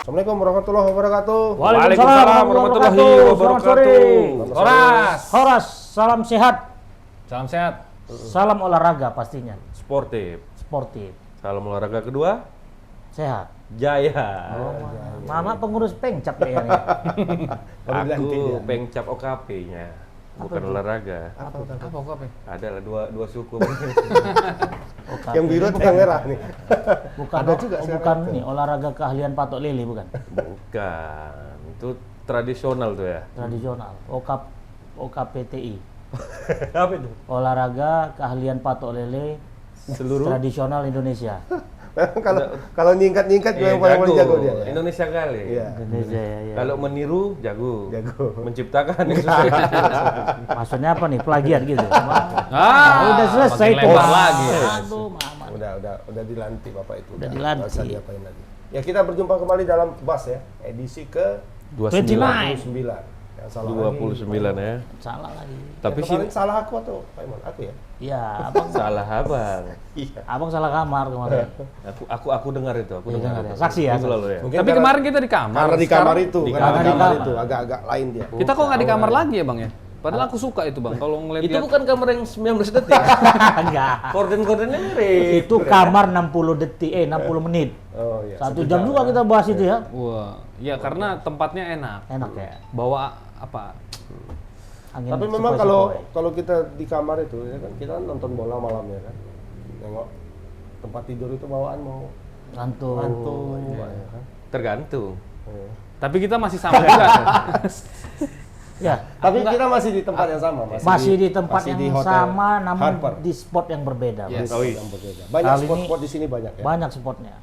Assalamualaikum warahmatullahi wabarakatuh. Waalaikumsalam warahmatullahi wabarakatuh. Horas, salam sehat, Salam sehat. salam olahraga pastinya, Sportif. sportif, Salam olahraga kedua, sehat. Jaya. Mama pengurus pengcap ya nih. Baru dilantik Aku dia. pengcap OKP-nya, bukan olahraga. Apa? OKP? Ada lah dua suku. Yang biru atau yang merah nih? Bukan, Ada juga oh, sekarang bukan itu. nih olahraga keahlian patok lele bukan? Bukan. Itu tradisional tuh ya. Tradisional. OKPTI. Apa itu? Olahraga keahlian patok lele Seluruh tradisional Indonesia. Kalau nyingkat Iya, yang paling jago dia. Ya? Indonesia kali. Iya. Indonesia ya. Kalau meniru jago. Jago. Menciptakan yang susah. Maksudnya apa nih? Plagiat gitu. Udah selesai makin tuh. lebar lagi. Aduh, mama. Udah dilantik Bapak itu. Udah Nggak dilantik. usah diapain lagi. Ya kita berjumpa kembali dalam Bas ya, edisi ke 29. 29. Yang salah 29 ya. Salah lagi. Tapi Yang sih kemarin salah aku atau Pak Iman? Aku ya? Iya, abang salah abang. Iya. abang salah kamar kemarin. Aku dengar itu, aku Iya, dengar dengar itu. ya. Saksi ya, Minggu saksi. lalu ya. Mungkin Tapi karena- kemarin kita di kamar. Karena di Sekarang kamar itu, di karena di kamar. kamar itu agak-agak lain dia. Kita kok nggak di kamar lagi ya bang ya? Padahal aku suka itu bang. Kalau ngeliat Itu dia bukan kamar yang 19 detik. Enggak. Korden-kordennya mirip. Itu kamar 60 detik, 60 menit. Oh iya. 1 jam juga kita bahas itu ya. wah, ya karena tempatnya enak. Enak ya. Bawa apa? Angin Tapi memang sepoi-sepoi. kalau kita di kamar itu ya kan kita nonton bola malam ya kan. Nengok tempat tidur itu bawaan mau ngantuk. ngantuk ya kan. Tergantung. Iya. Tapi kita masih sama juga. Ya, Tapi kita masih di tempat yang sama, masih di tempat masih di yang Hotel sama namun Harper. di spot yang berbeda. Yes. Bang. Oh, iya. Yang berbeda. Banyak Kali ini spot-spot di sini banyak ya. Banyak spotnya.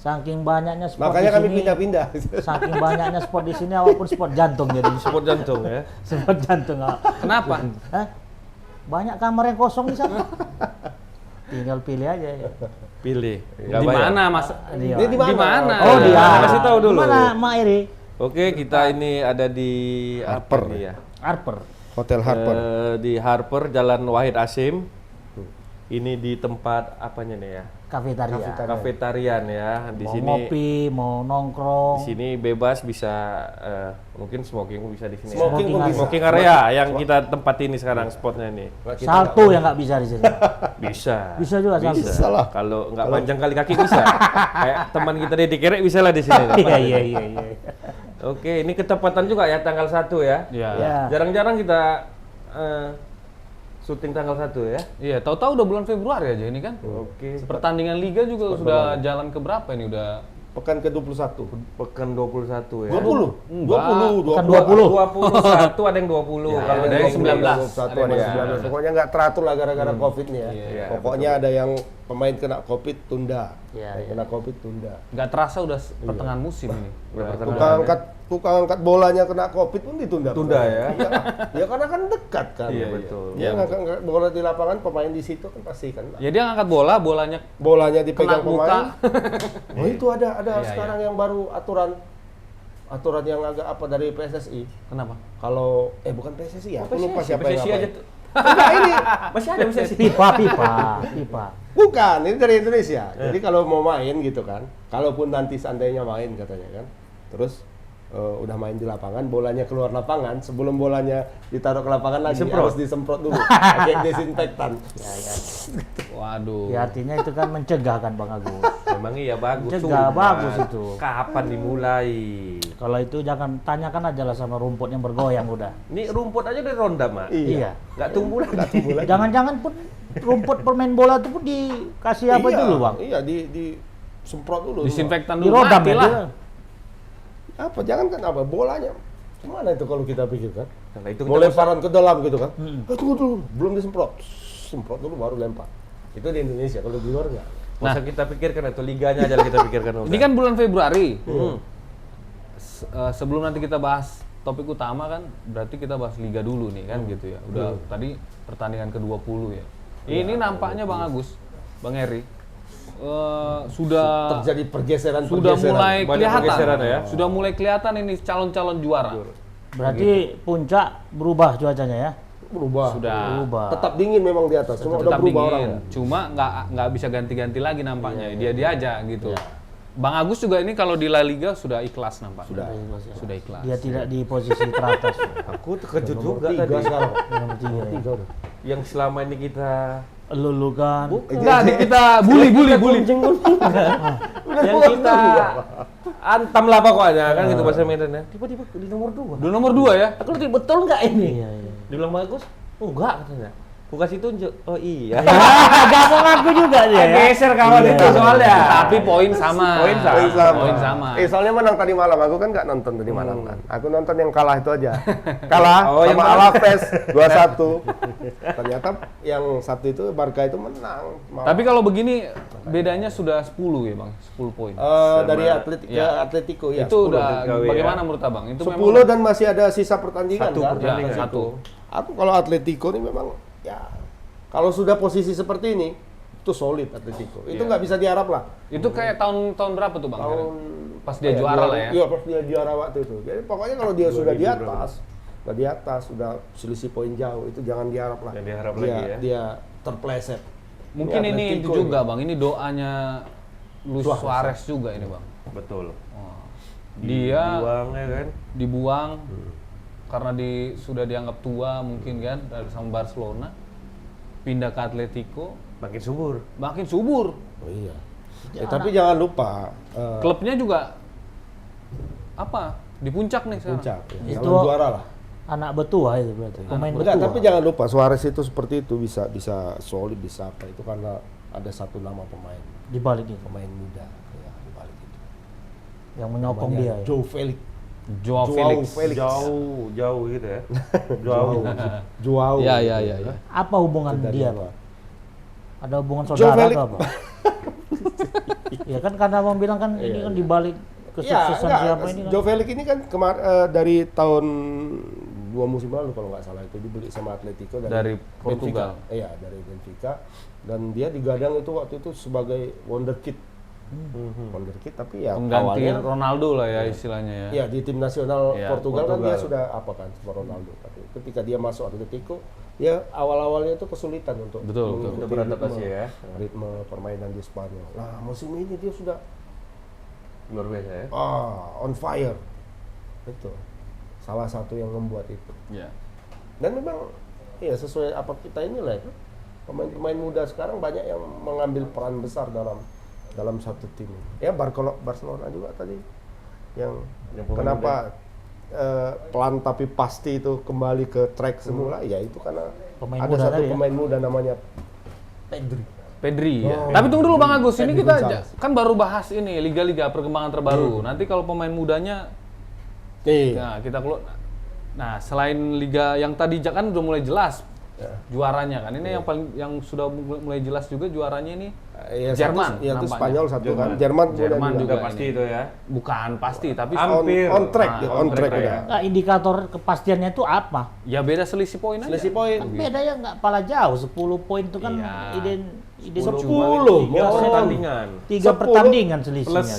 Saking banyaknya spot Makanya di kami sini. pindah-pindah. Saking banyaknya spot di sini walaupun spot jantung jadi Spot jantung ya. spot jantung. Kenapa? Hah? Banyak kamar yang kosong di sana. Tinggal pilih aja ya. Pilih. Nggak Di bayar. mana mas? Dia. Ini di mana? Di mana? Oh, dia. Kasih tahu dulu. Mana Mak Iri? Oke, kita ini ada di Harper. apa nih ya? Harper. Hotel Harper. Di Harper, Jalan Wahid Asim. Ini di tempat apanya nih ya? Kafetaria. Kafetarian ya. Di Mau sini ngopi, mau di nongkrong. sini bebas bisa mungkin smoking bisa di sini. Smoking pun bisa. Smoking area yang kita tempat ini sekarang spotnya nih. Nah, kita Salto yang nggak bisa di sini. Bisa. Bisa juga salto. Bisa lah. Kalau nggak panjang kali kaki bisa. Kayak teman kita di Kerek bisa lah di sini. Iya iya iya iya. Oke, ini ketepatan juga ya tanggal 1 ya. Ya. Ya. Jarang-jarang kita syuting tanggal 1 ya. Iya. Tahu-tahu udah bulan Februari aja ini kan. Oke. Pertandingan liga juga sudah jalan ke berapa ini udah? pekan ke-21. Pekan 21 ya. 20. Enggak. 20. Kan 21 ada yang 20. Kalau ada yang 19. 21 ada yang 19. Pokoknya nggak teratur lah gara-gara Covid nih ya. Iya, Pokoknya ada yang pemain kena Covid tunda. Iya, Yang iya. kena Covid tunda. Nggak terasa udah pertengahan musim ini. Tukang angkat bolanya kena Covid pun ditunda. Tunda ya. Iya, ya karena kan dekat kan. Iya, betul. Dia ngangkat bola di lapangan, pemain di situ kan pasti kan. Ya dia ngangkat bola, bolanya Bolanya dipegang kena pemain. muka. Oh itu ada Iya, sekarang yang baru aturan yang agak apa dari PSSI. Kenapa? Kalau bukan PSSI ya, aku lupa siapa yang PSSI ngapain. aja tuh. Enggak ini. Masih ada PSSI. Pipa. Bukan, ini dari Indonesia. Jadi kalau mau main gitu kan, kalaupun nanti seandainya main katanya kan, terus udah main di lapangan, bolanya keluar lapangan, sebelum bolanya ditaruh ke lapangan lagi harus disemprot dulu, pakai desinfektan. Ya, ya. Waduh. Ya artinya itu kan mencegah kan Bang Agus. Memang iya bagus. Mencegah, Cuman, bagus itu. Kapan dimulai? Kalau itu jangan tanyakan aja lah sama rumput yang bergoyang udah. Ini rumput aja udah ronda, Mak. Iya. Nggak tumbuh lagi. Jangan-jangan pun rumput permain bola itu pun dikasih apa dulu Bang? Iya, di semprot dulu. Disinfektan dulu. Dirodam mati ya lah. dia. Apa? Jangan kan apa? Bolanya gimana itu kalau kita pikirkan? Nah, itu Mau lemparan ke dalam gitu kan? Tunggu dulu, belum disemprot. Semprot dulu baru lempar. Itu di Indonesia, kalau di luar nggak. Masa kita pikirkan itu liganya aja kita pikirkan udah. Ini kan bulan Februari. Sebelum nanti kita bahas topik utama kan, berarti kita bahas liga dulu nih kan gitu ya. Udah tadi pertandingan ke-20 ya. Ini nampaknya Bang Agus, Bang Eri, sudah Terjadi pergeseran. mulai Banyak kelihatan. pergeseran ya. Sudah mulai kelihatan ini calon-calon juara. Berarti puncak berubah cuacanya ya? berubah. Sudah. Berubah. Tetap dingin memang di atas, cuma udah Tetap berubah dingin. orang. Cuma nggak bisa ganti-ganti lagi nampaknya. Dia aja gitu. Bang Agus juga ini kalau di La Liga sudah ikhlas nampak. Sudah. Ikhlas. Dia tidak di posisi teratas. Aku terkejut Nomor juga 3 tadi. sekarang. Nomor 3 ya. Tiga udah. Yang selama ini kita Lu kan. Enggak, kita bully. yang kita antam lah pokoknya kan gitu bahasa Medannya. Tiba-tiba di nomor 2. Di nomor 2 ya. Aku ngerti betul nggak ini? Iya, iya. Dibilang bagus? Enggak katanya. Aku kasih tunjuk. Oh iya. Gak mau ngaku juga dia ya. Geser kawan itu soalnya. Tapi poin sama. Poin sama. Poin sama. Soalnya menang tadi malam. Aku kan nggak nonton tadi malam kan. Aku nonton yang kalah itu aja. Kalah Oh, yang sama mana? Alaves 2-1. Ternyata yang satu itu Barca itu menang. Tapi kalau begini bedanya sudah 10 ya, Bang. 10 poin. Dari Atletik ke Ya. Atletico ya. Itu 10. udah gawe, bagaimana ya. menurut Abang? Itu 10 dan masih ada sisa pertandingan Satu kan? pertandingan. Ya, satu. Aku kalau Atletico ini memang ya kalau sudah posisi seperti ini itu solid Atletico. Itu nggak bisa diharap lah. Itu kayak tahun berapa tuh, Bang? Tahun Pas dia juara lah ya. Iya, pas dia juara waktu itu. Jadi pokoknya kalau dia sudah di atas, sudah selisih poin jauh, itu jangan diharap lah. Jangan diharap dia, lagi ya. Dia terpleset. Mungkin ini Atletico itu juga, Bang. Ini doanya Luis Suarez juga ini, Bang. Betul. Dia Buang ya kan. dibuang karena sudah dianggap tua mungkin kan dari sama Barcelona, pindah ke Atletico, Makin subur. makin subur. Oh iya. Tapi jangan lupa Klubnya juga apa? Di puncak nih sekarang. puncak. Ya. Itu- Kalau juara lah. Anak betua itu berarti. Pemain Enggak, betua. tapi jangan lupa Suarez itu seperti itu bisa solid, bisa apa itu karena ada satu nama pemain Di balik itu muda ya di balik itu. yang menyokong Namanya dia. Ya. Joe Felix. Joao Felix. Jauh gitu ya. Jauh. Joao. Ya. Apa hubungan Dari dia, apa? Pak? Ada hubungan Joe saudara Felix. atau apa? Ya kan karena Abang bilang kan ini kan di balik kesuksesan siapa ini kan. Joe Felix ini kan dari tahun 2 musim lalu kalau nggak salah itu dibeli sama Atletico Dari Benfica. Portugal. Iya, dari Benfica dan dia digadang itu waktu itu sebagai wonderkid. Wonderkid tapi ya Pengganti awalnya Ronaldo lah ya istilahnya ya. ya di tim nasional Iya, Portugal kan Portugal. dia sudah apa kan sama Ronaldo. Tapi ketika dia masuk Atletico, ya awal-awalnya itu kesulitan untuk Betul. mengikuti Udah beradaptasi ya. ritme permainan di Spanyol. Nah, musim ini dia sudah Luar biasa ya. on fire. Itu salah satu yang membuat itu. Ya. Dan memang ya sesuai apa kita inilah ya. Pemain-pemain muda sekarang banyak yang mengambil peran besar dalam satu tim. Ya Barcelona juga tadi yang pemain kenapa pelan tapi pasti itu kembali ke track semula ya itu karena Pemain ada muda satu tadi ya. pemain muda namanya Pedri. Ya. Oh. Tapi tunggu dulu Bang Agus, ini Pedri kita Gonzalez. kan baru bahas ini liga-liga perkembangan terbaru. Nanti kalau pemain mudanya Iya. nah, kita keluar. Nah, selain liga yang tadi kan udah mulai jelas juaranya kan. Ini yang sudah mulai jelas juga juaranya ini Ya, Jerman. Ya itu nampaknya. Spanyol satu kan. Jerman Jerman juga. Udah pasti ini. itu ya. Bukan pasti, tapi Hampir. on track, Nah, dia, on on track track udah. ya. Nah, indikator kepastiannya itu apa? ya beda selisih poin aja. Selisih poin. Kan beda ya nggak pala jauh, 10 poin itu kan Iya. iden 10. Tiga Oh. pertandingan. 3 10 pertandingan selisihnya. Plus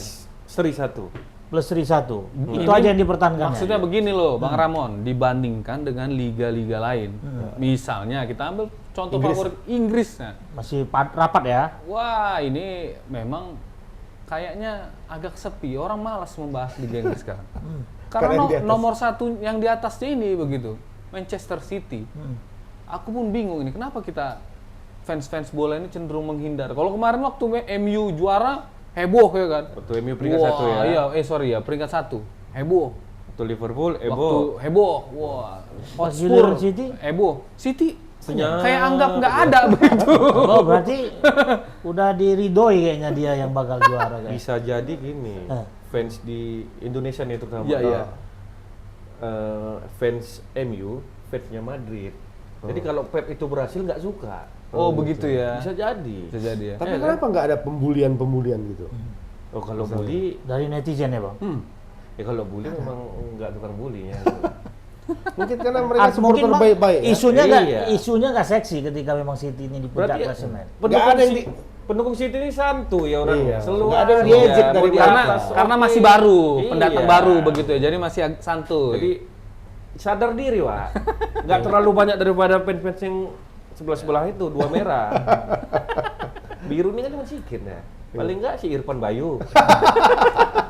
seri 1. Plus seri 1. Itu Ini aja yang dipertahankan. Maksudnya begini loh, Bang Ramon, dibandingkan dengan liga-liga lain. Misalnya kita ambil contoh favorit Inggris. Nah, Masih rapat ya. wah ini memang kayaknya agak sepi. Orang malas membahas Liga Inggris sekarang. Karena Karena yang di atas. nomor satu yang di atasnya ini begitu, Manchester City. Aku pun bingung ini, kenapa kita fans-fans bola ini cenderung menghindar. Kalau kemarin waktu MU juara, heboh ya kan? Waktu MU peringkat Wah, 1 ya. Iya, peringkat 1. Heboh. Waktu Liverpool, Waktu heboh. Wah. Pas Hotspur, giliran City? heboh. City Senyap. kayak anggap nggak ada begitu. Oh, berarti udah diridoi kayaknya dia yang bakal juara kayak. Bisa jadi gini. Fans di Indonesia nih terutama. Iya, iya. Fans MU, fansnya Madrid. Jadi kalau Pep itu berhasil nggak suka. Oh, begitu ya. Bisa jadi. Bisa jadi ya. Tapi kenapa nggak ada pembulian gitu? Oh kalau bully, Dari netizen ya, Bang. ya kalau bully memang nggak tukang bully ya. Mungkin karena mereka Mungkin supporter Bang, baik-baik ya. isunya nggak seksi ketika memang City ini di puncak Berarti klasemen. pendukung, ada yang pendukung City ini santuy ya orangnya. Iya. Selalu Nggak ada yang aja, diejek mau dari di belakang. atas, Karena oke. masih baru, Iya. pendatang baru begitu ya. Jadi masih santuy. Jadi sadar diri, Wak. Nggak terlalu banyak daripada fans-fans yang sebelah-sebelah itu, 2 merah. Biru ini kan cuma sikit ya. Paling enggak si Irfan Bayu.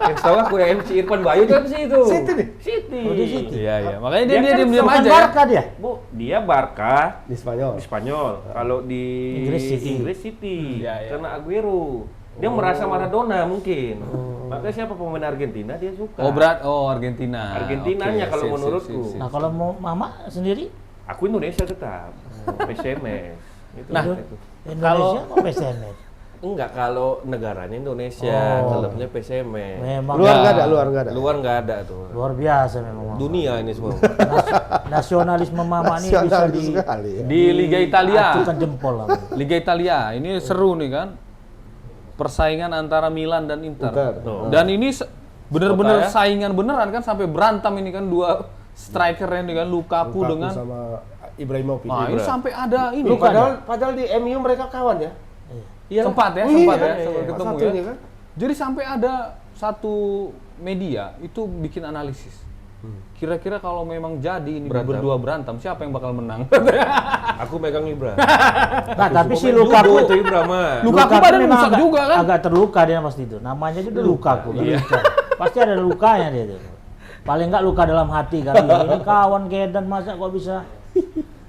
Yang tahu aku yang si Irfan Bayu kan si itu. Siti nih? Siti. Oh, di Siti. Iya, iya. Makanya dia Dia kan diam-diam Bukan aja ya. Barca dia. Bu, dia Barca Di Spanyol. di Spanyol. Kalau di Inggris City. Iya, iya. Karena Aguero. Dia merasa Maradona mungkin. Makanya siapa pemain Argentina dia suka. Argentina. Argentinanya Oke, kalau sip, menurutku. sip, sip. Nah kalau mau Mama sendiri, Aku Indonesia tetap. PSMS. Itu Nah, itu. Indonesia kok PSMS? Enggak, kalau negaranya Indonesia, Oh. klubnya PSMS. Memang Luar ya, nggak ada, luar nggak ada. Luar nggak ada tuh. luar biasa memang. Mama. Dunia ini semua. Nasionalisme Mama ini bisa Nasionalis sekali ya. Di Liga Italia. acungkan jempol lah. Liga Italia. Ini seru nih kan. Persaingan antara Milan dan Inter. Inter. Tuh. Dan ini bener-bener Kota ya? saingan beneran kan sampai berantem ini kan dua striker ini kan Lukaku, Lukaku dengan sama Ibrahimovic. Nah, ini sampai ada ini. Lu padahal di MU mereka kawan ya. Iya. Sempat ya, Oh, sempat iya, ya, iya, sempat iya. ketemu Satu ya. ini kan. Jadi sampai ada satu media itu bikin analisis. Kira-kira kalau memang jadi ini Berantem. berdua berantem, siapa yang bakal menang? Aku megang Ibra. Nah, tapi si Judo Lukaku itu Ibra mah. Lukaku badan memang rusak juga kan? agak terluka dia pasti itu. Namanya juga Lukaku. Luka. Pasti ada lukanya dia itu. Paling enggak luka dalam hati kali. Ini kawan Kedan masa kok bisa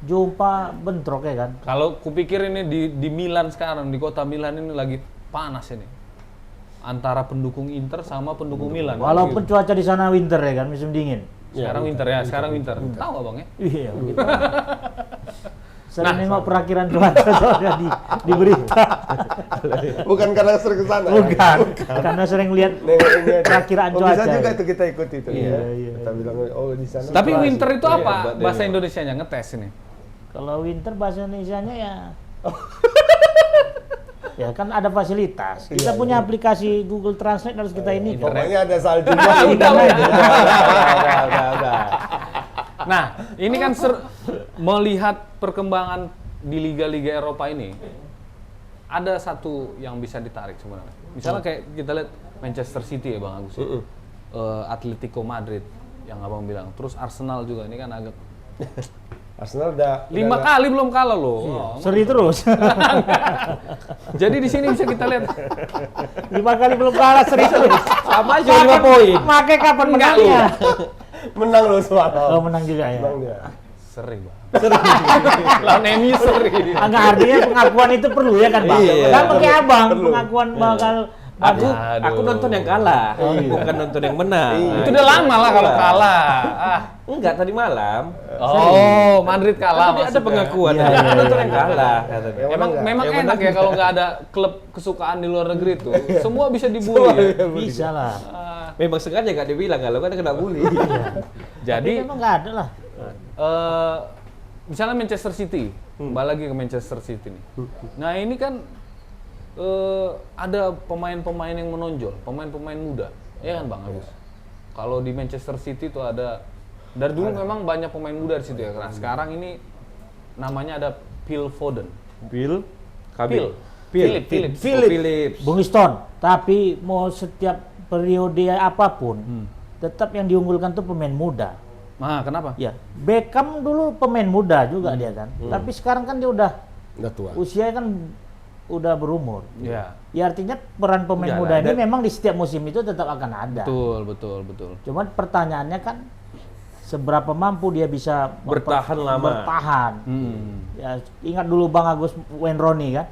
jumpa bentrok ya kan? Kalau kupikir ini di Milan sekarang, di kota Milan ini lagi panas ini. Antara pendukung Inter sama pendukung Milan. Walaupun cuaca di sana winter ya kan, musim dingin. Sekarang winter ya, sekarang winter. Tahu abang ya? Iya, gitu. Sering nengok perakiran cuaca soalnya di berita. Bukan karena sering ke sana. Bukan, karena sering lihat perakiraan Oh, cuaca. bisa juga itu kita ikuti itu. Iya, ya. iya. Kita bilang oh di sana. Tapi winter itu Iya, apa hebat dia. bahasa Indonesianya? Ngetes ini. Kalau winter bahasa Indonesianya ya ya kan ada fasilitas. Kita punya aplikasi Google Translate harus kita ini. Pokoknya ada salju. Udah. Nah, ini kan melihat perkembangan di liga-liga Eropa ini, ada satu yang bisa ditarik sebenarnya. Misalnya kayak kita lihat Manchester City ya Bang Agus, Atletico Madrid yang abang bilang, terus Arsenal juga ini kan agak Arsenal udah 5 kali belum kalah loh. Oh, Seri terus. jadi di sini bisa kita lihat 5 kali belum kalah seri terus. Sama aja 5 poin. Pakai kapan menangnya? menang loh soalnya. Oh, menang juga ya. Menang dia. seri Bang. Lawan MU seri. Enggak, artinya pengakuan itu perlu ya kan, Bang? Iya. Kan pakai Abang Perlu. pengakuan bakal Aku nonton yang kalah, bukan nonton yang menang. Itu udah lama lah kalau kalah. Ah. Enggak, tadi malam. Oh, Madrid kalah Tapi ada maksudnya. pengakuan. Iya, Aku iya, nonton iya. yang kalah. katanya. Yang Emang menang memang Yang enak menang ya kalau nggak ada klub kesukaan di luar negeri tuh. Semua bisa dibully. Ya? bisa lah. Memang sengaja nggak dibilang kalau kan kena bully. Jadi Tapi memang nggak ada lah. misalnya Manchester City, kembali lagi ke Manchester City nih. Nah ini kan ada pemain-pemain yang menonjol, pemain-pemain muda, ya kan Bang Agus? Kalau di Manchester City tuh ada, dari dulu memang banyak pemain muda di situ ya. Nah sekarang ini namanya ada Phil Foden. Phil, Phillips. Bung Iston, tapi mau setiap periode apapun, tetap yang diunggulkan tuh pemain muda. Nah kenapa? Ya, Beckham dulu pemain muda juga dia kan. Tapi sekarang kan dia udah tua. usia kan udah berumur. Ya, Ya artinya peran pemain Jalan. muda ini memang di setiap musim itu tetap akan ada. betul. Cuman pertanyaannya kan seberapa mampu dia bisa Bertahan lama. Bertahan. Ya, ingat dulu Bang Agus Wayne Rooney kan?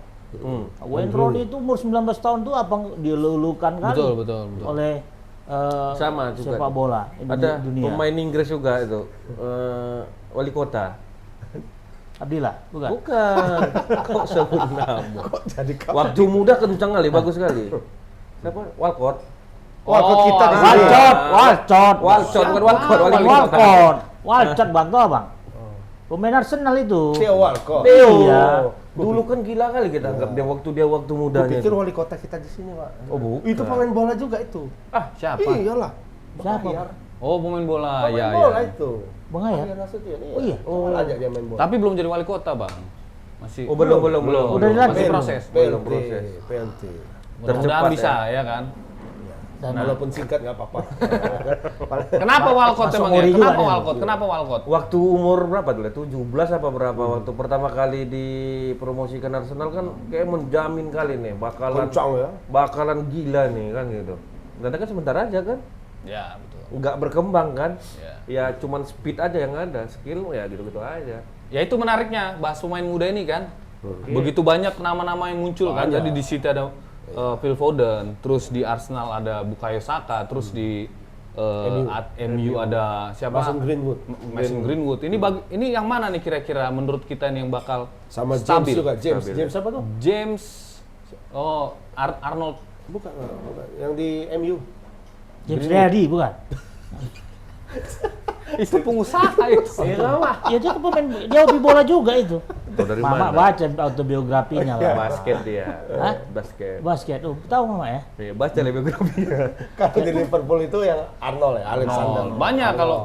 Wayne Rooney itu umur 19 tahun tuh apa dilulukan kali Betul. oleh Sama juga. sepak bola Ada dunia. pemain Inggris juga itu, wali kota. Abdillah, bukan? Bukan. Kok sebut nama? Jadi Waktu muda kencang kali, bagus sekali. Siapa? Walcott. Walcott kita di sini. Walcott, bukan Walcott, wali kota. Walcott Bang, tuh Bang. Pemain Arsenal itu. Theo Walcott. Iya. Dulu kan gila kali kita anggap dia waktu Gua mudanya. pikir itu. wali kota kita di sini, Pak. Oh, bukan. Itu pemain bola juga itu. Siapa? Iyalah. Siapa? Bayar. Oh pemain bola, Pemain ya bola ya. itu. Bang Ayat. Bayar Nasution, Oh iya? Oh, ajak dia main bola. Tapi belum jadi wali kota Bang. Masih. Oh, belum. Udah dilantik. Masih proses. Belum proses. PLT. Mudah-mudahan Tercepat, bisa ya kan. Dan walaupun singkat nggak apa-apa. Kenapa Walcott Masuk emangnya? Mori juga Kenapa dia. Walcott? Kenapa Walcott? Waktu umur berapa tuh? 17 apa berapa? Waktu pertama kali dipromosikan Arsenal kan kayak menjamin kali nih Kencang ya. bakalan gila nih kan gitu. Ternyata kan sebentar aja kan, Ya, betul. nggak berkembang kan? Ya. Ya cuman speed aja yang ada, skill ya gitu-gitu aja. Ya itu menariknya bahas pemain muda ini kan. Begitu banyak nama-nama yang muncul kan. Jadi di City ada Phil Foden, terus di Arsenal ada Bukayo Saka, terus di MU ada siapa? Mason Greenwood. Mason Greenwood. Ini yang mana nih kira-kira menurut kita nih yang bakal Sama James stabil? juga. James apa tuh? James Arnold. Bukan. Yang di MU. James Riyadi bukan? Itu pengusaha itu. Ya dia kan pemain, dia hobi bola juga itu. Tahu dari Mama mana? baca autobiografinya lah. Basket dia. Hah? Basket. Basket, tahu Mama ya? Iya, baca biografinya. Kalau di Liverpool itu yang Arnold ya, Alexander.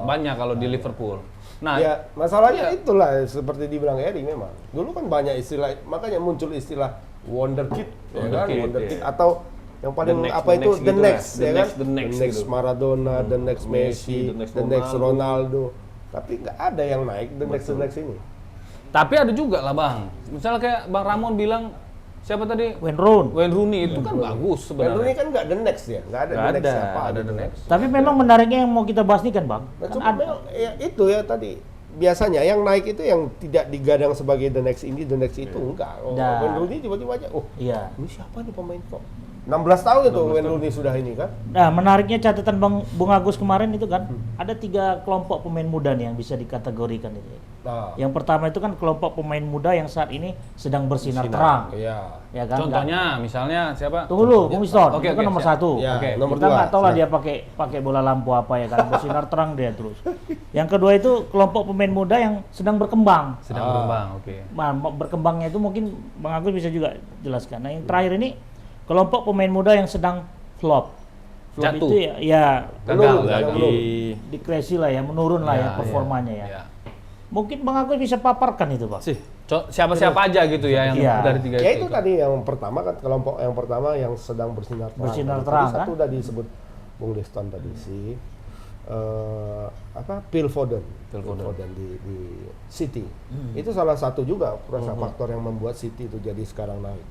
Banyak kalau di Liverpool. Nah, Ya, masalahnya itulah seperti dibilang Eri memang. Dulu kan banyak istilah, makanya muncul istilah wonder kid, wonder kid ya. atau yang paling The next, apa itu the the next next, gitu ya lah. kan? The next gitu. Maradona, the next Messi, the next Ronaldo. Tapi nggak ada yang naik the next ini. tapi ada juga lah Bang. Misalnya kayak Bang Ramon bilang siapa tadi? Wayne Rooney itu kan bagus Wayne Rooney sebenarnya. kan nggak the next ya, nggak ada the next siapa ada gitu the kan. next. Tapi memang menariknya yang mau kita bahas ini kan Bang. Nah, Kan cuma ada. memang ya, itu ya tadi biasanya yang naik itu yang tidak digadang sebagai the next ini, the next itu enggak. Nah. Wayne Rooney tiba-tiba aja, Iya. ini siapa nih pemain kok? 16 tahun itu Wayne Rooney sudah ini kan? Nah, menariknya catatan Bung Agus kemarin itu kan, ada 3 kelompok pemain muda nih yang bisa dikategorikan itu. Nah, Yang pertama itu kan kelompok pemain muda yang saat ini sedang bersinar terang, iya. ya kan? Contohnya misalnya siapa? Tunggu dulu, Bung Iston, Oke, itu kan oke, nomor siap. 1. Ya, Oke, nomor Kita 2. nggak tahu lah dia pakai bola lampu apa ya kan, bersinar terang dia terus. Yang kedua itu kelompok pemain muda yang sedang berkembang. Sedang berkembang, oke. Nah, berkembangnya itu mungkin Bang Agus bisa juga jelaskan. Nah, yang terakhir ini kelompok pemain muda yang sedang flop. Flop Jatuh. itu ya Gagal Menurun, lagi. dekresi lah ya, menurun lah ya performanya ya. Ya. Mungkin Bang Agus bisa paparkan itu, Pak. Sih, siapa-siapa aja gitu ya yang Iya. dari 3 Ya itu tadi yang pertama kan kelompok yang pertama yang sedang bersinar terang. Bersinar Tadi terang, satu kan? udah disebut Bung Deston tadi Phil Foden di City. Itu salah satu juga rasa faktor yang membuat City itu jadi sekarang naik.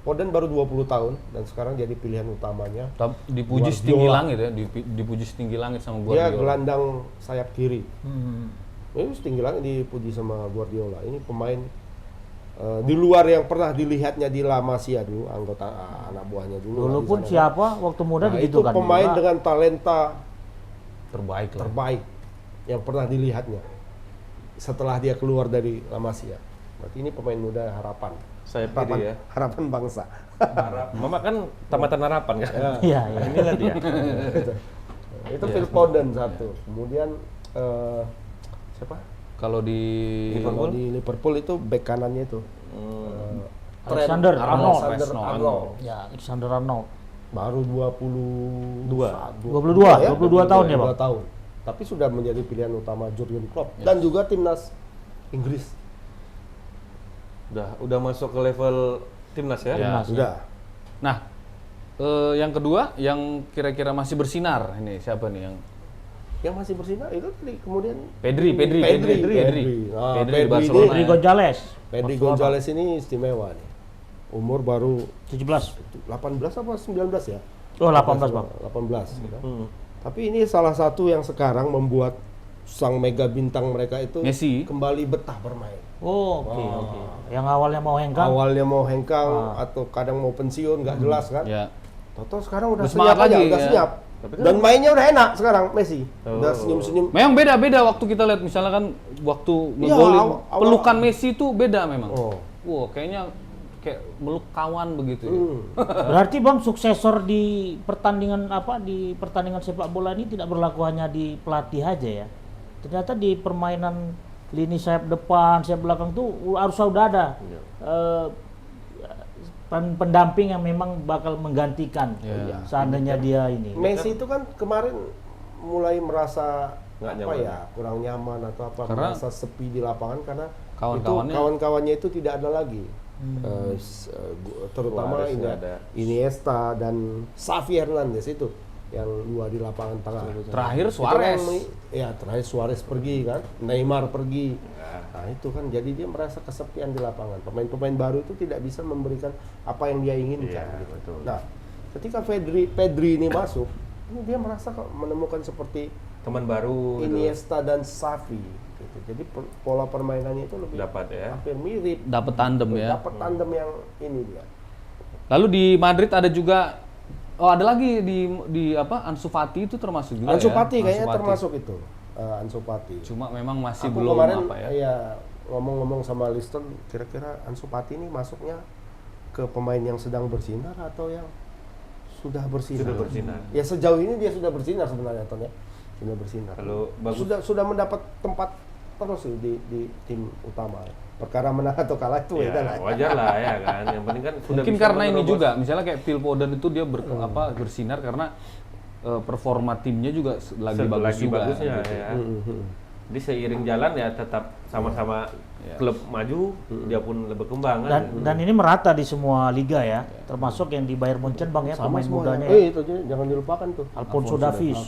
Foden baru 20 tahun dan sekarang jadi pilihan utamanya. Dipuji Guardiola. setinggi langit ya, dipuji setinggi langit sama Dia Guardiola. gelandang sayap kiri. Hmm. Ini setinggi langit dipuji sama Guardiola. Ini pemain di luar yang pernah dilihatnya di La Masia dulu, anggota anak buahnya dulu. Dulu lah di pun sana. siapa waktu muda Nah, begitu itu kan. pemain juga. dengan talenta Terbaik lah. terbaik yang pernah dilihatnya setelah dia keluar dari La Masia. Berarti ini pemain muda harapan. Saya pilih ya. Harapan bangsa. Mama kan tamatan harapan kan. Iya, iya. Inilah dia. Itu Phil Foden satu. Kemudian siapa? Kalau di Kalau di Liverpool itu bek kanannya itu. Alexander Arnold. Arnold. Ya, Alexander Arnold. Baru 22 22 tahun ya, Bang? 22 tahun. Tapi sudah menjadi pilihan utama Jurgen Klopp dan juga timnas Inggris. Udah masuk ke level timnas ya? Ya. Sudah. Nah, yang kedua yang kira-kira masih bersinar ini siapa nih yang Yang masih bersinar itu tadi kemudian Pedri. Nah, Pedri di Barcelona. Pedri ya. Gonzalez. Pedri Gonzalez ini istimewa nih. Umur baru 17. 18 apa 19 ya? Oh, 18, Bang. 18 gitu. Tapi ini salah satu yang sekarang membuat sang mega bintang mereka itu Messi. kembali betah bermain. Oh, oke. Yang awalnya mau hengkang. Awalnya mau hengkang atau kadang mau pensiun nggak jelas kan? Ya. Toto sekarang udah Udah semangat senyap aja, lagi, udah ya. senyap. Dan mainnya udah enak sekarang Messi. Udah senyum-senyum. Memang beda-beda waktu kita lihat misalnya kan waktu Iya, ngegolin awal- pelukan Messi itu beda memang. Oh. Wah, kayaknya kayak meluk kawan begitu ya. Berarti Bang suksesor di pertandingan sepak bola ini tidak berlaku hanya di pelatih aja ya. Ternyata di permainan lini sayap depan, sayap belakang tuh harus sudah ada pendamping yang memang bakal menggantikan Iya. seandainya dia ini. Messi itu kan kemarin mulai merasa Nggak apa nyaman. ya, kurang nyaman atau apa, Karena merasa sepi di lapangan karena kawan-kawannya- itu kawan-kawannya itu tidak ada lagi. Terutama Suarez nggak ada. Iniesta dan Xavi Hernandez itu yang 2 di lapangan tengah. Terakhir Itu Suarez. terakhir Suarez pergi kan, Neymar pergi. Nah itu kan jadi dia merasa kesepian di lapangan. Pemain-pemain baru itu tidak bisa memberikan apa yang dia inginkan. Iya, gitu. betul. Nah ketika Pedri ini masuk, ini dia merasa kok menemukan seperti Teman baru gitu. Iniesta dan Xavi. Gitu. Jadi pola permainannya itu lebih Dapat ya. hampir mirip. Dapat tandem ya. Dapat tandem yang ini dia. Lalu di Madrid ada juga ada lagi di apa Ansu Fati itu termasuk juga Ansu ya. Fati kayaknya Ansu Fati. termasuk itu. Ansu Fati. Cuma memang masih Aku belum kemarin apa ya. iya, ngomong-ngomong sama Liston, kira-kira Ansu Fati ini masuknya ke pemain yang sedang bersinar atau yang sudah bersinar? Sudah bersinar. Ya sejauh ini dia sudah bersinar sebenarnya, Ton ya. Sudah bersinar. Kalau bagus Sudah mendapat tempat terus sih di tim utama. Perkara menang atau kalah itu ya, beda lah. wajar lah ya kan. Yang penting kan sudah Mungkin bisa karena ini menerobos. juga, misalnya kayak Phil Foden itu dia bersinar karena performa timnya juga lagi bagus lagi juga. bagusnya gitu. ya. Jadi seiring jalan ya tetap sama-sama klub maju, dia pun lebih berkembang kan. Dan ini merata di semua liga ya, termasuk yang di Bayern Munchen Bang ya, pemain mudanya. Itu jangan dilupakan tuh. Alphonso Davies.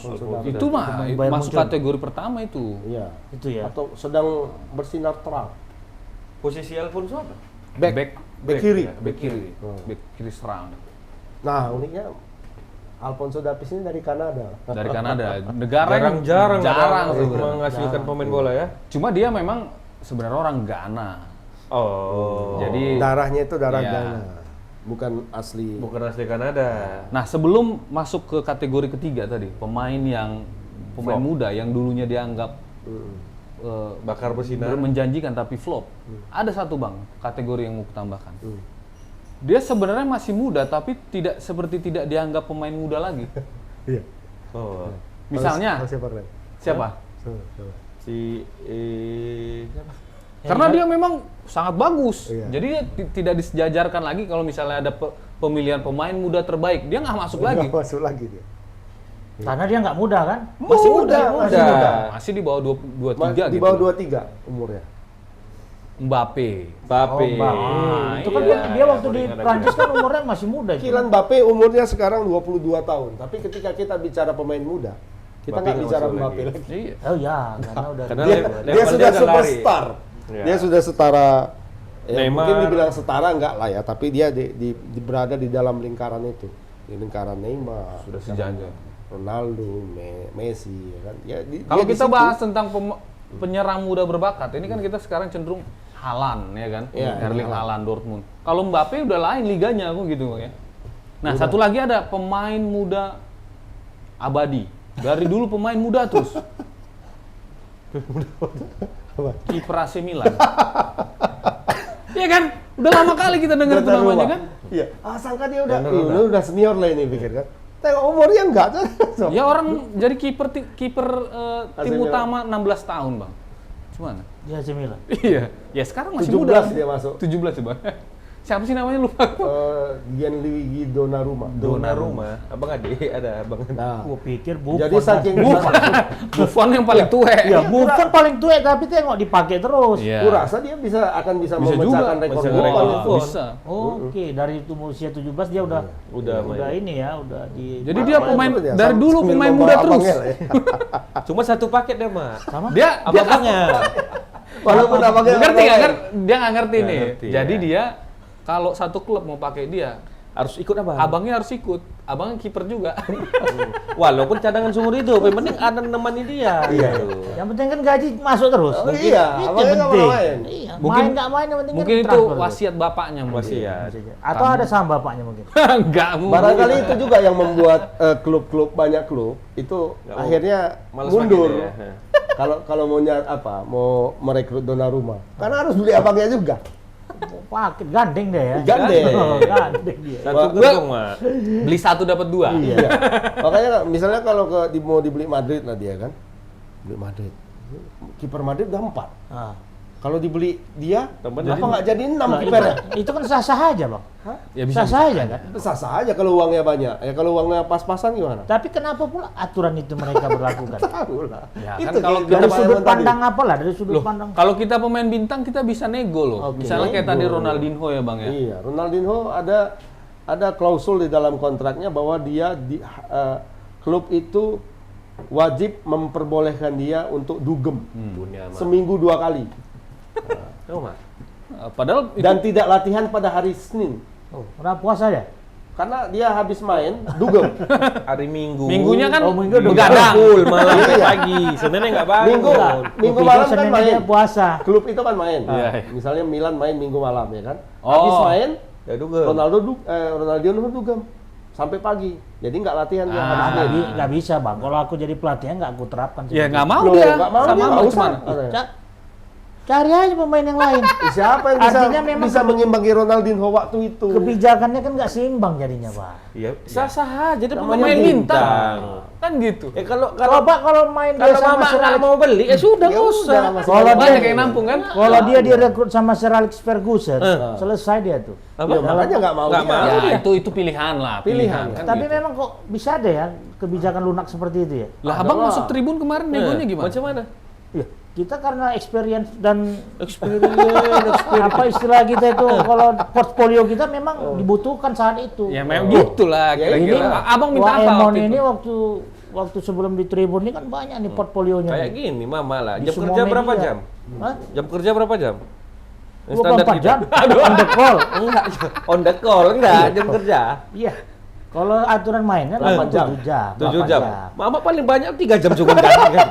Itu mah Pemain Bayern masuk Munchen. kategori pertama itu. Iya. Itu ya. Atau sedang bersinar terang. Posisi Alfonso apa? Back kiri. ya, Back kiri. Hmm. Back kiri serang. Nah, uniknya Alphonso Davies ini dari Kanada. Dari Kanada. Negara yang Jarang sebenarnya. menghasilkan pemain bola ya. Cuma dia memang sebenarnya orang Ghana. Oh. Jadi Darahnya itu darah Iya. Ghana, bukan asli. bukan asli Kanada. nah, sebelum masuk ke kategori ketiga tadi, pemain muda yang dulunya dianggap Bakar bersinar. menjanjikan tapi flop. Ada satu Bang, kategori yang mau kutambahkan. Dia sebenarnya masih muda tapi tidak dianggap pemain muda lagi. Iya. Oh. Misalnya Siapa kalian? siapa? Si siapa? Karena dia memang sangat bagus. Iya. Jadi dia tidak disejajarkan lagi kalau misalnya ada pemilihan pemain muda terbaik, dia nggak masuk lagi. Nggak masuk lagi dia. Karena dia nggak muda kan? Masih muda. Masih Masih di bawah 23 Di gitu. bawah 23 umurnya. Mbappe. Mbappe. Itu kan dia waktu di Prancis kan umurnya masih muda. Kylian Mbappe umurnya sekarang 22 tahun. Tapi ketika kita bicara pemain muda, kita Mbappe nggak nggak bicara masuk Mbappe lagi. lagi. Iya. Oh ya, karena udah Karena Dia, level dia sudah udah lari. superstar. Iya. Dia sudah setara. Ya, Neymar. mungkin dibilang setara enggak lah ya, tapi dia berada di dalam lingkaran itu, di lingkaran Neymar, Sudah sejajar. Ronaldo, Messi, ya kan? Ya, Kalau dia di kita situ. bahas tentang penyerang muda berbakat, ini kan kita sekarang cenderung Haaland ya kan, Iya, Erling Haaland Dortmund. Kalau Mbappe udah lain liganya aku gitu ya. Nah, satu lagi ada pemain muda abadi. Dari dulu pemain muda terus. Kiper AC Milan. Iya kan? Udah lama kali kita dengar itu Donnarumma. namanya kan? Iya. Sangka dia udah, Donnarumma. udah senior lah ini pikir kan. Tengok umurnya enggak tuh. Ya orang jadi kiper tim AC Milan. utama 16 tahun, Bang. Gimana? dia AC Milan. Iya. Ya sekarang masih 17 muda. dia masuk. 17 coba. Siapa sih namanya lupa? Gianluigi Donnarumma. Donnarumma. Abang Ade ada abang. Nah, Gua pikir Buffon. jadi saking Buffon yang paling tua. ya Buffon paling tua tapi tengok dipakai terus. Iya. kurasa dia akan bisa Bisa memecahkan juga. rekor Bisa Buffon rekor. itu. Bisa. Oke, dari usia 17 dia udah Udah main. ini ya, udah di Jadi dia pemain Ya, dari dulu sambil pemain membawa muda terus. abangnya lah ya. Cuma satu paket deh, Mak. sama Dia Abang-abangnya. Walaupun abangnya ngerti nggak? abangnya. Dia nggak ngerti Nggak nih. ngerti, Jadi ya. dia kalau satu klub mau pakai dia, Harus ikut abang. abangnya harus ikut. Abangnya kiper juga. Walaupun cadangan seumur hidup, yang penting ada nemani dia. Iya. yang penting kan gaji masuk terus. Oh, iya, itu abangnya nggak penting. mau main. Iya, Mungkin- main nggak main yang penting Mungkin kan itu transfer terus. wasiat bapaknya mungkin. Wasiat. Atau ada saham bapaknya mungkin. Enggak mungkin. Barangkali itu juga yang membuat klub-klub banyak klub itu Nggak mau. akhirnya Males mundur. pakai dia, ya. Kalau mau merekrut Donnarumma, karena harus beli abangnya juga. Paket gandeng deh ya. Gandeng. Oh, gandeng dia. Satu gerbong, Mak. Beli satu dapat dua. Iya. Makanya misalnya kalau mau dibeli Madrid lah dia kan, beli Madrid. Kiper Madrid udah 4. Ah. Kalau dibeli dia, Temen kenapa jadi- nggak jadi 6 Nah, kipernya? itu kan sah-sah aja, Bang. Ya bisa. Sah-sah aja kan. Sah-sah aja kalau uangnya banyak. Ya kalau uangnya pas-pasan gimana? Tapi kenapa pula aturan itu mereka berlakukan? Tahu lah. Ya, Itu kan kalau kayak Dari Pak sudut Herman tadi. pandang apa lah? Dari sudut Loh, pandang. kalau kita pemain bintang kita bisa nego loh. Oke. Misalnya kayak tadi Nego. Ronaldinho ya Bang ya. Iya, Ronaldinho ada klausul di dalam kontraknya bahwa dia klub itu wajib memperbolehkan dia untuk dugem Punya mah. seminggu 2 kali Oh, Mak. Padahal itu dan tidak latihan pada hari Senin Karena puasa ya? karena dia habis main dugem. Hari Minggu. minggunya kan Minggu begadang. full malam pagi. Seninnya nggak bangun. Minggu Kupikir malam kan Seninnya main. dia puasa. Klub itu kan main. Iya. Misalnya Milan main Minggu malam ya kan. Oh. Habis main Ya dugem. Ronaldinho dugem sampai pagi. Jadi nggak latihan dia hari Ah, Senin. nggak bisa bang. Kalau aku jadi pelatih nggak aku terapkan. Ya seperti nggak itu. mau Loh, dia. nggak mau Sama dia, mau nggak usah. cuman. Cari aja pemain yang lain. Siapa yang Artinya memang bisa mengimbangi Ronaldinho waktu itu? Kebijakannya kan nggak seimbang jadinya pak. Iya. Sah-sah aja dia Namanya pemain bintang. bintang. Kan gitu. Kalau Coba kalau main dia kalau sama Mama Sir nggak Alex, mau beli, ya sudah Ya nggak udah, usah. Mas. kalau Banyak dia yang nampung kan? kalau dia direkrut sama Sir Alex Ferguson, selesai dia tuh. Apa? Ya, makanya nggak mau. Nggak dia. mau. Ya itu pilihan lah. Pilihan. Kan Tapi gitu. memang kok bisa ada ya kebijakan lunak seperti itu ya? Lah abang masuk tribun kemarin negonya gimana? Macam mana? Iya. Kita karena experience dan apa istilah kita itu kalau portfolio kita memang dibutuhkan saat itu. Ya memang gitulah Ya, kira-kira. ini Abang minta apa Emon waktu ini itu? waktu sebelum di Tribun ini kan banyak nih portfolionya. Kayak nih. gini Mama lah. Di Jam semua kerja berapa media. jam? Hah? Jam kerja berapa jam? Yang 24 jam Aduh, on the call. enggak. On the call enggak jam kerja. Iya. Kalau aturan mainnya 8 jam. 7 jam. 7 8 jam. Mama paling banyak 3 jam cuma ganti kan.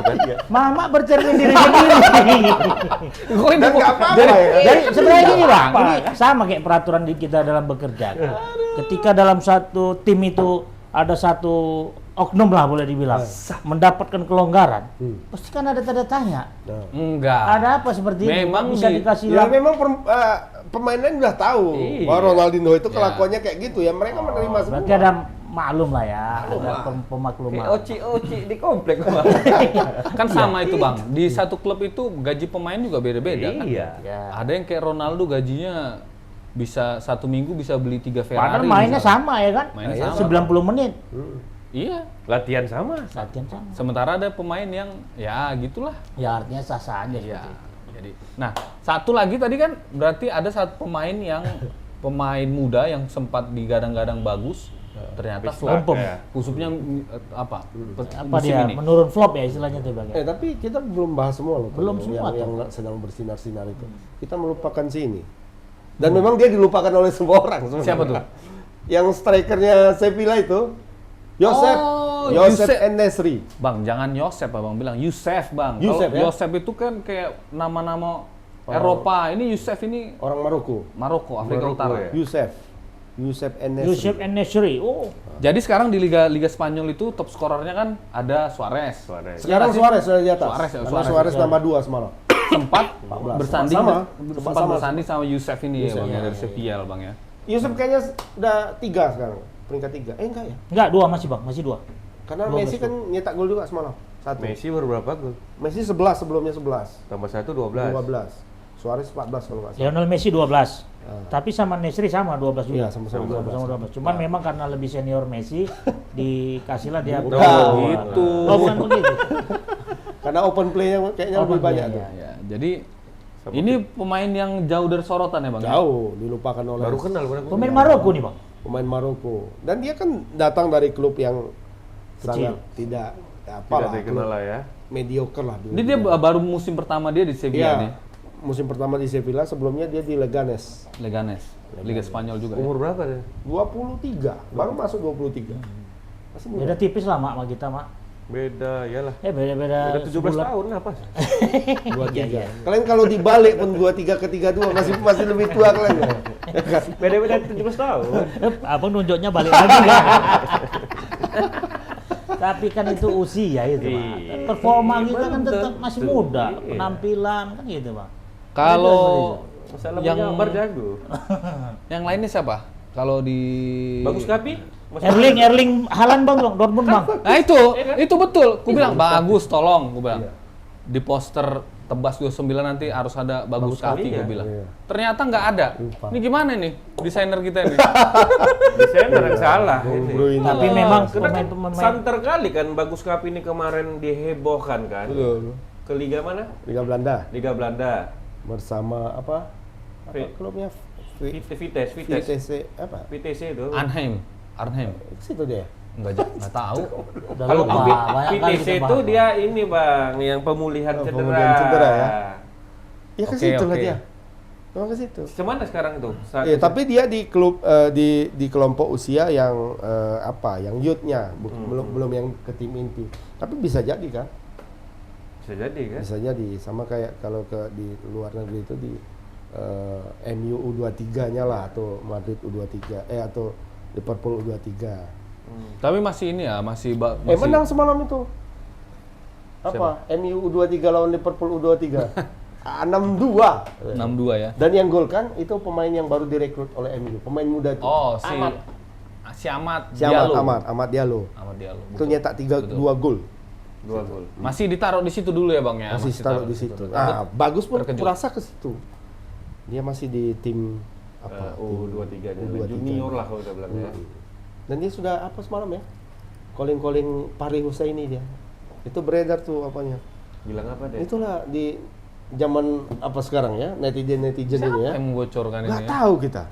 Mama bercermin diri sendiri. Kok ini Dan nggak apa-apa Jadi, ya. jadi sebenarnya gini bang, ini sama kayak peraturan di kita dalam bekerja. Ketika dalam satu tim itu ada satu oknum lah boleh dibilang mendapatkan kelonggaran, pasti kan ada tanda tanya. enggak. Ada apa seperti ini? Memang Bisa di- dikasih Ya lampu. memang pemainnya udah tahu Iya. bahwa Ronaldinho itu kelakuannya kayak gitu ya. Mereka menerima semua. Berarti ada maklum lah ya, ada pemakluman. Kayak oci-oci di komplek Mama. Kan sama itu bang. Di satu klub itu gaji pemain juga beda-beda kan. Iya. Ya. Ada yang kayak Ronaldo gajinya bisa 1 minggu bisa beli 3 Ferrari. Padahal mainnya misalnya. sama ya kan? Mainnya sama. 90 menit. Iya. Latihan sama. Latihan sama. Sementara ada pemain yang ya gitulah. Ya artinya sah-sah aja Iya. seperti itu. Jadi, nah satu lagi tadi kan berarti ada satu pemain yang pemain muda yang sempat digadang-gadang bagus, ternyata flop. Lempem. Ya. Khususnya apa? Apa Musim dia ini. menurun flop ya istilahnya tuh bang. Tapi kita belum bahas semua loh. Belum Tony, semua yang tuh. sedang bersinar-sinar itu. Kita melupakan sini. Dan memang dia dilupakan oleh semua orang. Sebenarnya. Siapa tuh? Yang strikernya Sevilla itu, Josep, Oh, Josep Josep. En-Nesyri. Bang, jangan Yosef Bang bilang Yusef Bang. Yusef, Kalau ya? Yosef itu kan kayak nama-nama Eropa. Ini Yusef ini Orang Maroko. Maroko, Afrika Maroko, Utara. ya? Yusef En-Nesyri. Yusuf En-Nesyri. Oh, Jadi sekarang di Liga Spanyol itu top skorernya kan ada Suarez. Sekarang Iya, Suarez sudah di atas. Suarez, ya, Karena Suarez. Suarez nambah 2 semalam. Sempat 14. bersanding Sama. sempat Sama. bersanding sama Yusef ini Yusef, ya, Bang, ya, dari ya, Sevilla Bang ya. Yusuf kayaknya udah 3 sekarang. Peringkat 3. Enggak ya? enggak 2 masih bang, masih 2. Karena 12 Messi kan nyetak gol juga semalam. 1. Messi baru berapa gol? Messi 11 sebelumnya 11. Tambah 1 12. 12. Suarez 14 kalau nggak salah. Lionel Messi 12. Tapi sama Nesri sama 12 juga. Iya, sama-sama 12. Sama 12. Cuman memang karena lebih senior Messi dikasihlah dia. Bukan. Oh, gitu. Oh, bukan begitu. Karena open play-nya kayaknya Open lebih banyak play, tuh. iya. Ya, jadi ini pemain yang jauh dari sorotan ya Bang. ya? Jauh dilupakan oleh Baru kenal benar. Pemain Maroko nih bang. pemain Maroko. Dan dia kan datang dari klub yang Kecil. sangat tidak Tidak apalah, dikenal lah ya. mediocre lah dulu. Ini dia baru musim pertama dia di Sevilla Iya. nih. Musim pertama di Sevilla, sebelumnya dia di Leganes. Leganes, Liga Spanyol juga. Umur berapa dia? 23, baru masuk 23. Masih muda. Beda tipis lah mak sama kita mak. Beda, iyalah. Beda-beda. Beda 17 tahun apa? 23. Kalian kalau dibalik pun 23 ke 32 masih lebih tua kalian ya. Beda-beda 17 tahun. Abang nunjuknya balik lagi ya. Tapi kan itu usia itu Pak. Iya. Performa kita kan Betul. tetap masih muda, Iya. penampilan kan gitu Bang. Kalau Masalah yang yang jago. yang lainnya siapa? Kalau di Bagus Kapi? Erling Haaland Bang, Dortmund Bang. Nah itu betul. Ku bilang bagus, tolong. Ku bilang di poster tebas 29 nanti harus ada bagus kaki. Iya. Ku bilang. Iya. Ternyata nggak ada. Ini gimana nih desainer kita ini? Desainer yang salah. ini. Bro ini. Tapi memang Karena kan pemain-pemain santer kali kan Bagus Kapi ini kemarin dihebohkan kan. Betul. Ke Liga mana? Liga Belanda Liga Belanda. bersama apa klubnya Vitesse. VTC apa? VTC itu. Arnhem. Ke situ dia. Nggak tahu. Udah Kalau lupa, banyak kali PTC kita itu bahas. dia ini bang, yang pemulihan Oh, cedera. pemulihan cedera ya. Ya ke Oke, situ lah oke. dia. Memang ke situ. Semana sekarang itu? Ya, tapi dia di klub di kelompok usia yang yang youth-nya, belum yang ke tim inti. Tapi bisa jadi kan? Bisa jadi kan? Bisa jadi sama kayak kalau di luar negeri itu di MU U23-nya lah atau Madrid U23 atau Liverpool U23. Tapi masih ini ya, masih Menang semalam itu. Apa? MU U23 lawan Liverpool U23. 6-2. 6-2 ya. Dan yang gol kan itu pemain yang baru direkrut oleh MU, pemain muda itu. Oh, si Ahmad Diallo. Ahmad Diallo. Ahmad Diallo. Itu nyetak 2 gol. 2 gol. Masih ditaruh di situ dulu ya, Bang ya. Masih taruh di situ. Ah, bagus pun kurasa ke situ. Dia masih di tim U23 U23. junior lah kalau udah bilang ya. Dan dia sudah apa semalam ya? Calling Fahri Husaini dia. Itu beredar tuh apanya. Bilang apa deh? Itulah di zaman apa sekarang ya, netizen Siapa ini ya. yang membocorkan ini Nggak ya? tahu kita.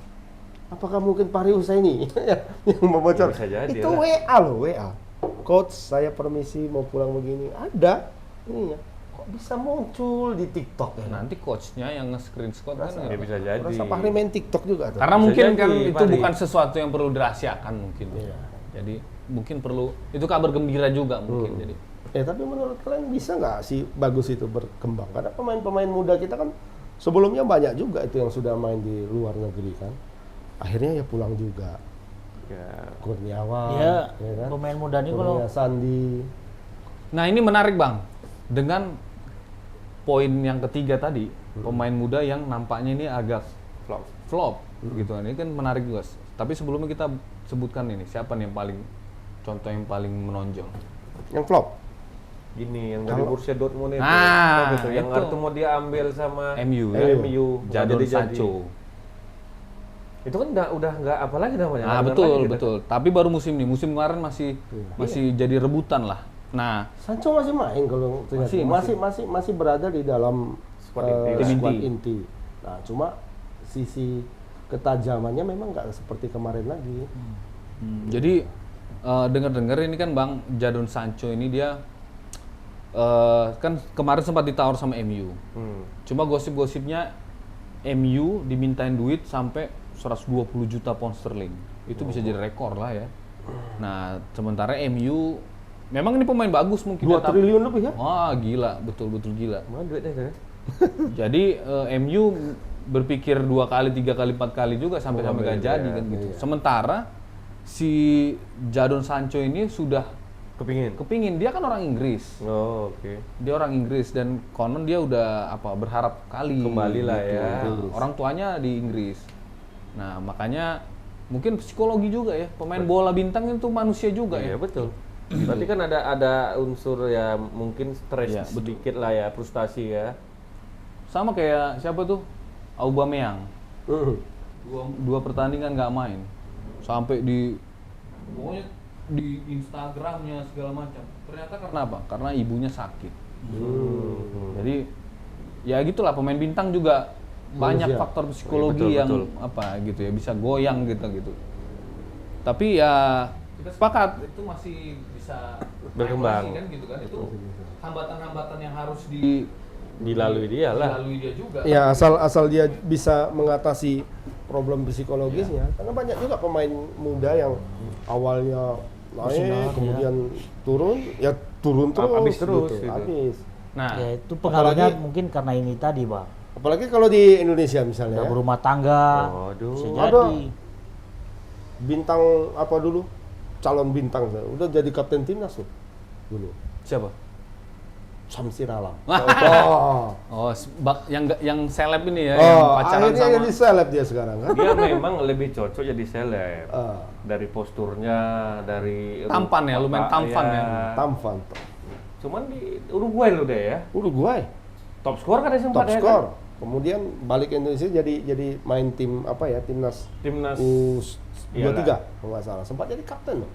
Apakah mungkin Fahri Husaini yang membocor? Ya, bisa jadi Itu lah. WA loh, WA. Coach, saya permisi mau pulang begini. Ada ininya. Kok bisa muncul di TikTok ya? Nanti coachnya yang nge-screenshot kan Ya bisa jadi. Rasa Fahri main TikTok juga tuh. karena Bisa mungkin jadi, kan itu Fahri. bukan sesuatu yang perlu dirahasiakan mungkin. Iya. Jadi mungkin perlu itu kabar gembira juga mungkin jadi. Tapi menurut kalian bisa nggak sih bagus itu berkembang? Karena pemain-pemain muda kita kan sebelumnya banyak juga itu yang sudah main di luar negeri kan. Akhirnya ya pulang juga. Ya. Kurniawan, Ya, kan? pemain muda ini kalau Kurnia Sandi. Nah, ini menarik, Bang. Dengan poin yang ketiga tadi, pemain muda yang nampaknya ini agak flop gitu kan. Ini kan menarik juga. Tapi sebelumnya kita sebutkan ini siapa nih yang paling contoh yang paling menonjol. Yang flop. Gini yang dari Kalau- Borussia Dortmund itu, Nah, gitu. Yang itu. Arthur mau dia ambil sama MU, MU, nggak Jadon jadi-jadi. Sancho. Itu kan udah nggak apa lagi namanya. Nah, nggak betul, lagi kita. betul. Tapi baru musim ini, musim kemarin masih jadi rebutan lah. Nah, Sancho masih main kalau ternyata. Masih berada di dalam Squad inti. Tim squad inti. inti. Nah, cuma sisi ketajamannya memang nggak seperti kemarin lagi. jadi dengar-dengar ini kan Bang Jadon Sancho ini dia kan kemarin sempat ditawar sama MU. Cuma gosip-gosipnya MU dimintain duit sampai 120 juta pound sterling. Itu bisa jadi rekor lah ya. Nah, sementara MU memang ini pemain bagus mungkin 2 ya, tapi- triliun lebih ya? Wah, gila, betul-betul gila. Mana duitnya kan? Jadi MU berpikir 2 kali, 3 kali, 4 kali juga sampai Mengambil, nggak jadi ya. kan gitu. Sementara si Jadon Sancho ini sudah kepingin, dia kan orang Inggris. Oh, oke. Dia orang Inggris dan konon dia udah berharap kali Kembali lah gitu. ya. Nah, orang tuanya di Inggris. Nah, makanya mungkin psikologi juga ya. Pemain bola bintang itu manusia juga Iya, ya. betul. Berarti kan ada unsur ya mungkin stres Iya, betul. sedikit lah ya, frustasi ya. Sama kayak siapa tuh? Aubameyang. Mhm. Dua pertandingan nggak main. Sampai pokoknya di Instagramnya segala macam. Ternyata karena apa? Karena ibunya sakit. Jadi ya gitulah pemain bintang juga banyak Manusia. faktor psikologi Iya, yang betul. gitu ya bisa goyang gitu. Tapi ya kita sepakat itu masih bisa Berkembang. naik lagi kan gitu kan. Itu hambatan-hambatan yang harus Dilalui dia lah. dilalui dia juga. Ya asal dia bisa mengatasi problem psikologisnya. Karena banyak juga pemain muda yang awalnya naik, kemudian turun terus, Habis terus, gitu. gitu. Habis. Nah, ya itu pengaruhnya Apalagi- mungkin karena ini tadi, Bang. Apalagi kalau di Indonesia misalnya. Udah Ya. berumah tangga. Waduh. Bisa Ada. jadi. Bintang apa dulu? Calon bintang udah jadi kapten timnas tuh dulu. siapa? Samsir Alam. Oh, yang seleb ini ya, yang pacaran akhirnya sama. jadi seleb dia sekarang kan. Dia memang lebih cocok jadi seleb. Ah, Dari posturnya, dari Tampan ya, lumayan tampan ya. Tampan. Cuman di Uruguay lu deh ya. Uruguay Top skor kan dia sempat top ya skor. kan? Kemudian balik ke Indonesia jadi main tim apa ya, timnas Timnas. U23 Iyalah. kalau nggak salah. Sempat jadi kapten loh.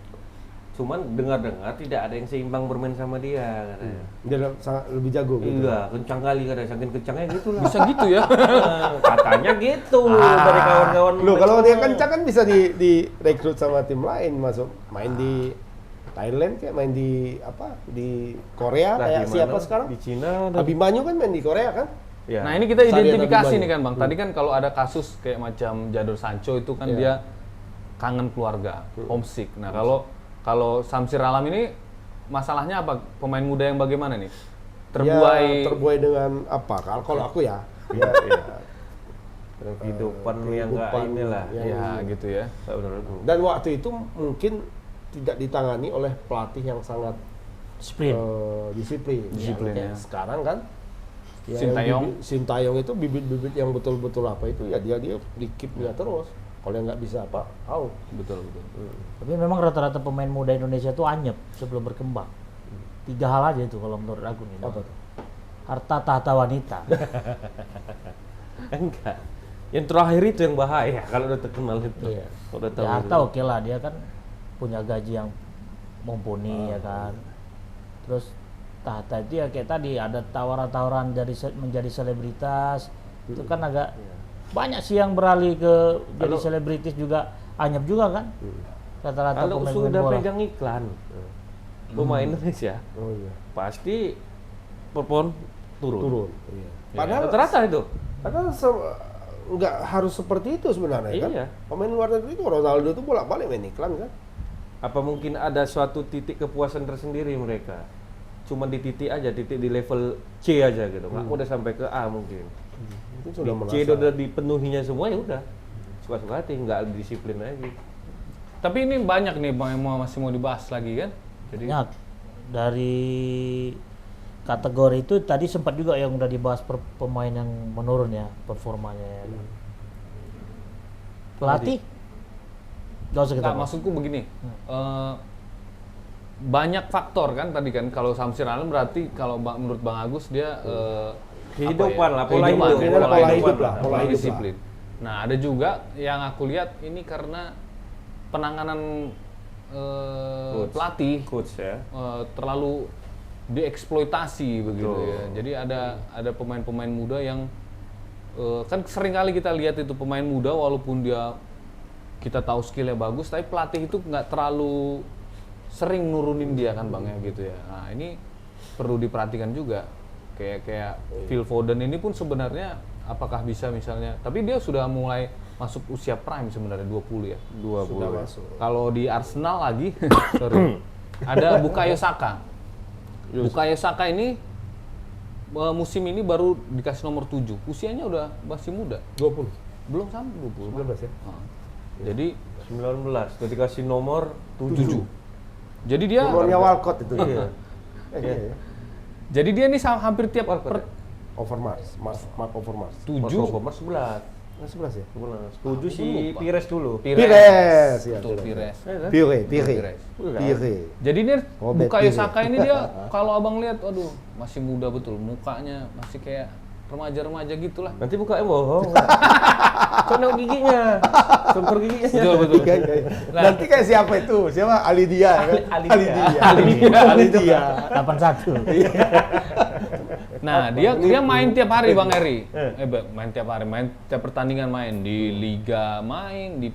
Cuman dengar-dengar tidak ada yang seimbang bermain sama dia katanya. Dia sangat lebih jago gitu. Iya, kencang kali katanya, saking kencangnya gitu lah. Bisa gitu ya. Katanya gitu dari kawan-kawan. Loh, kalau mereka. dia kencang kan bisa direkrut sama tim lain, masuk main di Thailand kayak main di apa di Korea Lah, kayak di siapa mana? sekarang? Di Cina ada. Abimanyu kan main di Korea kan? Ya. Nah, ini kita Stadion identifikasi Abimanyu. nih kan, Bang. Tadi kan kalau ada kasus kayak macam Jadon Sancho itu kan Iya. dia kangen keluarga, homesick. Nah, kalau Samsir Alam ini masalahnya apa? Pemain muda yang bagaimana nih? Ya, terbuai dengan apa? Kalau aku ya, ya, kehidupan yang nggak kehidupan inilah. yang- Ya, gitu ya. Nggak benar itu. Dan waktu itu mungkin tidak ditangani oleh pelatih yang sangat Sprint. disiplin. Disiplin, Ya, ya. sekarang kan ya, Sintayong. Sintayong itu bibit-bibit yang betul-betul apa itu ya dia dikipnya terus. Kalau yang nggak bisa apa, out. Betul. Tapi memang rata-rata pemain muda Indonesia itu anyep sebelum berkembang. 3 hal aja itu kalau menurut aku nih. Apa tuh? Harta tahta wanita. Enggak. Yang terakhir itu yang bahaya kalau udah terkenal itu. Iya. Kalau udah tahu. Ya itu. harta oke lah, dia kan punya gaji yang mumpuni ya kan. Terus tahta itu ya kayak tadi ada tawaran-tawaran dari menjadi selebritas. Itu kan agak banyak sih yang beralih ke jadi Kalau- selebritis juga anyep juga kan. Rata-rata Kalau pemain-pemain sudah bola. pegang iklan pemain Indonesia Oh iya. pasti perform turun. Turun. Iya. Ya, Padahal rata-rata itu. Padahal nggak harus seperti itu sebenarnya kan. Iya. Pemain luar negeri itu Ronaldo itu bolak-balik main iklan kan. Apa mungkin ada suatu titik kepuasan tersendiri mereka? Cuma di titik aja, titik di level C aja gitu. Nggak udah sampai ke A mungkin. Itu Di sudah C merasa. udah dipenuhinya semua ya udah. Suka-suka hati, nggak disiplin lagi. Tapi ini banyak nih Bang yang masih mau dibahas lagi kan? Jadi Ya, dari kategori itu tadi sempat juga yang udah dibahas pemain yang menurun ya performanya ya. Pelatih? Gak usah kita nggak, bahas. maksudku begini. Banyak faktor kan tadi kan kalau Samsir Alam berarti kalau menurut Bang Agus dia Kehidupan lah, pola kehidupan, hidup. ya, Pola hidup lah, pola pola hidup disiplin. Nah, ada juga yang aku lihat ini karena penanganan Coach. pelatih Coach ya. terlalu dieksploitasi begitu Betul. ya. Jadi ada pemain-pemain muda yang kan sering kali kita lihat itu pemain muda walaupun dia kita tahu skillnya bagus, tapi pelatih itu nggak terlalu sering nurunin dia kan Bang ya gitu ya. Nah ini perlu diperhatikan juga. Kayak Phil Foden ini pun sebenarnya apakah bisa misalnya, tapi dia sudah mulai masuk usia prime sebenarnya 20 ya. 20. Sudah masuk. Kalau di Arsenal lagi, sorry, ada Bukayo Saka. Bukayo Saka ini musim ini baru dikasih nomor 7. Usianya udah masih muda. 20. Belum sampai 20. 19 ya. Nah, jadi 19, udah dikasih nomor 7. Jadi dia Nomornya Walcott itu Iya. ya. Iya. jadi dia nih hampir tiap Overmars, Mark Overmars. 7 Nomor 11. 11 ya? 7 si lupa. Pires dulu. Pires, iya, Betul, Pires. Pires. Pire. Jadi ini Robert Bukayo Pires. Saka ini dia kalau abang lihat, aduh masih muda betul, mukanya masih kayak remaja-remaja gitulah. Nanti bukanya bohong. Sono giginya. Songkor giginya. Betul. Nanti kayak siapa itu? Siapa? Ali Dia kan? Ali Dia. 81. Nah, dia main tiap hari Bang Eri. Main tiap hari, main tiap pertandingan main di liga main, di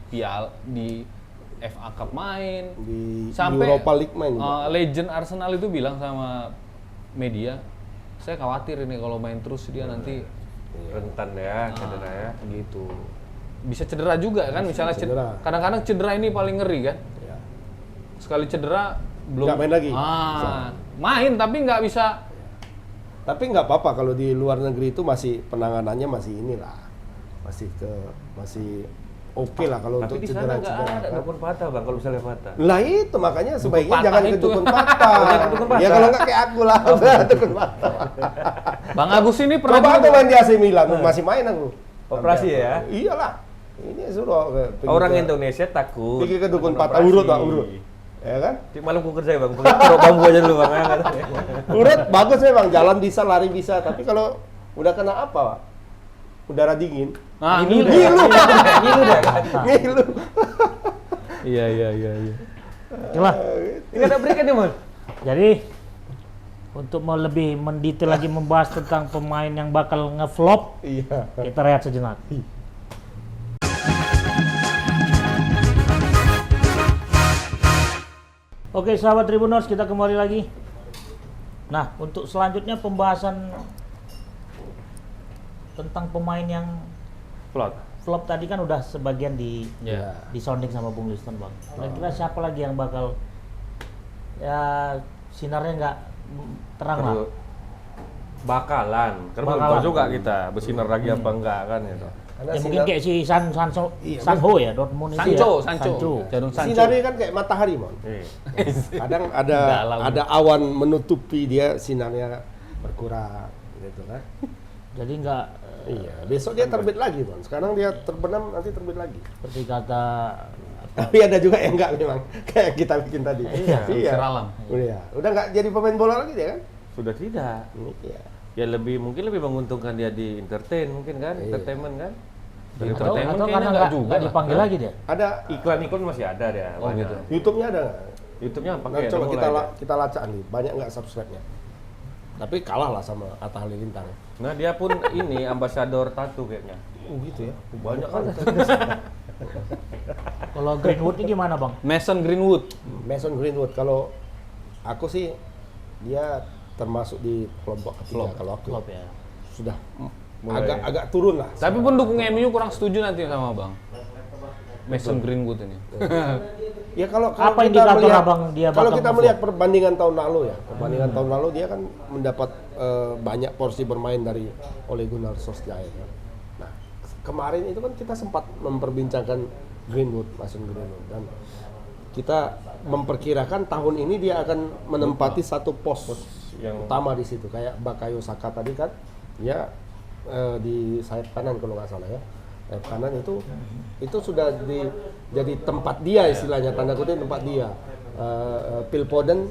FA Cup main, Di sampai Europa League main juga. legend Arsenal itu bilang sama media, saya khawatir ini kalau main terus dia nanti Rentan ya, cedera ya. gitu. Bisa cedera juga kan, misalnya cedera. kadang-kadang cedera ini paling ngeri kan. Ya. Sekali cedera belum Nggak main lagi. Main tapi nggak bisa. Tapi nggak apa-apa kalau di luar negeri itu masih penanganannya masih inilah. Masih oke lah kalau untuk Tapi di sana nggak cedera-cedera. ada dukun patah bang, kalau misalnya patah. Lah itu makanya sebaiknya patah jangan ke itu. dukun patah. Jangan ke dukun patah. Ya kalau nggak kayak aku lah, dukun patah. Bang Agus ini pernah Coba aku juga- main di AC Milan, masih main aku. Operasi ya? Iyalah. Ini suruh Orang Indonesia takut. pergi ke dukun patah, Operasi. urut Pak, urut. Ya kan? Di malam ku kerja bang, taruh bambu aja dulu bang. Katanya. Urut bagus memang, jalan bisa, lari bisa, tapi kalau udah kena apa, Pak? Udara dingin. Nah, Ngilu ngilu. deh. Ngilu deh. Ngilu. Iya. Oke lah. Ini ada break nih mas. Jadi untuk mau lebih mendetail lagi membahas tentang pemain yang bakal ngeflop, Iya. kita rehat sejenak. Oke, sahabat Tribuners, kita kembali lagi. Nah, untuk selanjutnya pembahasan tentang pemain yang flop tadi kan udah sebagian Ya. di sounding sama Bung Liston, Bang. Kira-kira siapa lagi yang bakal ya sinarnya nggak terang lah? Bakalan, karena belum tahu juga kita bersinar lagi apa enggak kan itu. Karena Ya mungkin kayak si Sancho ya, Dortmund itu ya. Sancho. Jadon Sancho. sinarnya kan kayak matahari, Mon. Iya. Kadang Dalam. ada awan menutupi dia, sinarnya berkurang gitu kan. Jadi nggak Iya, besok dia terbit lagi, Mon. Sekarang dia terbenam, nanti terbit lagi. seperti kata Tapi ada juga yang enggak memang kayak kita bikin tadi. Iya. Seralam. Udah enggak jadi pemain bola lagi dia kan? Sudah tidak. Iya. Ya mungkin lebih menguntungkan dia di entertain mungkin kan, Iya. entertainment kan. Dari atau entertainment karena kayaknya enggak juga. nggak dipanggil lagi dia. Ada Iklan-iklan masih ada dia. Oh, banyak. gitu. YouTube-nya ada nggak? YouTube-nya Nah, pakai coba udah kita mulai. kita lacak nih, banyak nggak subscribe-nya? Tapi kalah lah sama Atta Halilintar. Nah, dia pun ini ambasador tato kayaknya. Gitu ya. Banyak kan. Kalau Greenwood ini gimana, Bang? Mason Greenwood. Mason Greenwood, kalau aku sih dia termasuk di kelompok ketiga kalau aku. Flop ya. Sudah Mulai. agak turun lah. Tapi pendukung MU kurang setuju nanti sama Bang. Mason Greenwood ini. Ya kalau Apa kita indikator melihat, Abang dia kalau bakal kita move melihat perbandingan tahun lalu ya, perbandingan tahun lalu dia kan mendapat banyak porsi bermain dari Ole Gunnar Solskjaer. Ya. Nah, kemarin itu kan kita sempat memperbincangkan Greenwood, Mason Greenwood, dan kita memperkirakan tahun ini dia akan menempati satu pos yang utama di situ, kayak Bakayo Saka tadi kan, dia di sayap kanan kalau nggak salah ya. Sayap kanan itu sudah jadi tempat dia istilahnya, tanda kutip tempat dia. Phil Foden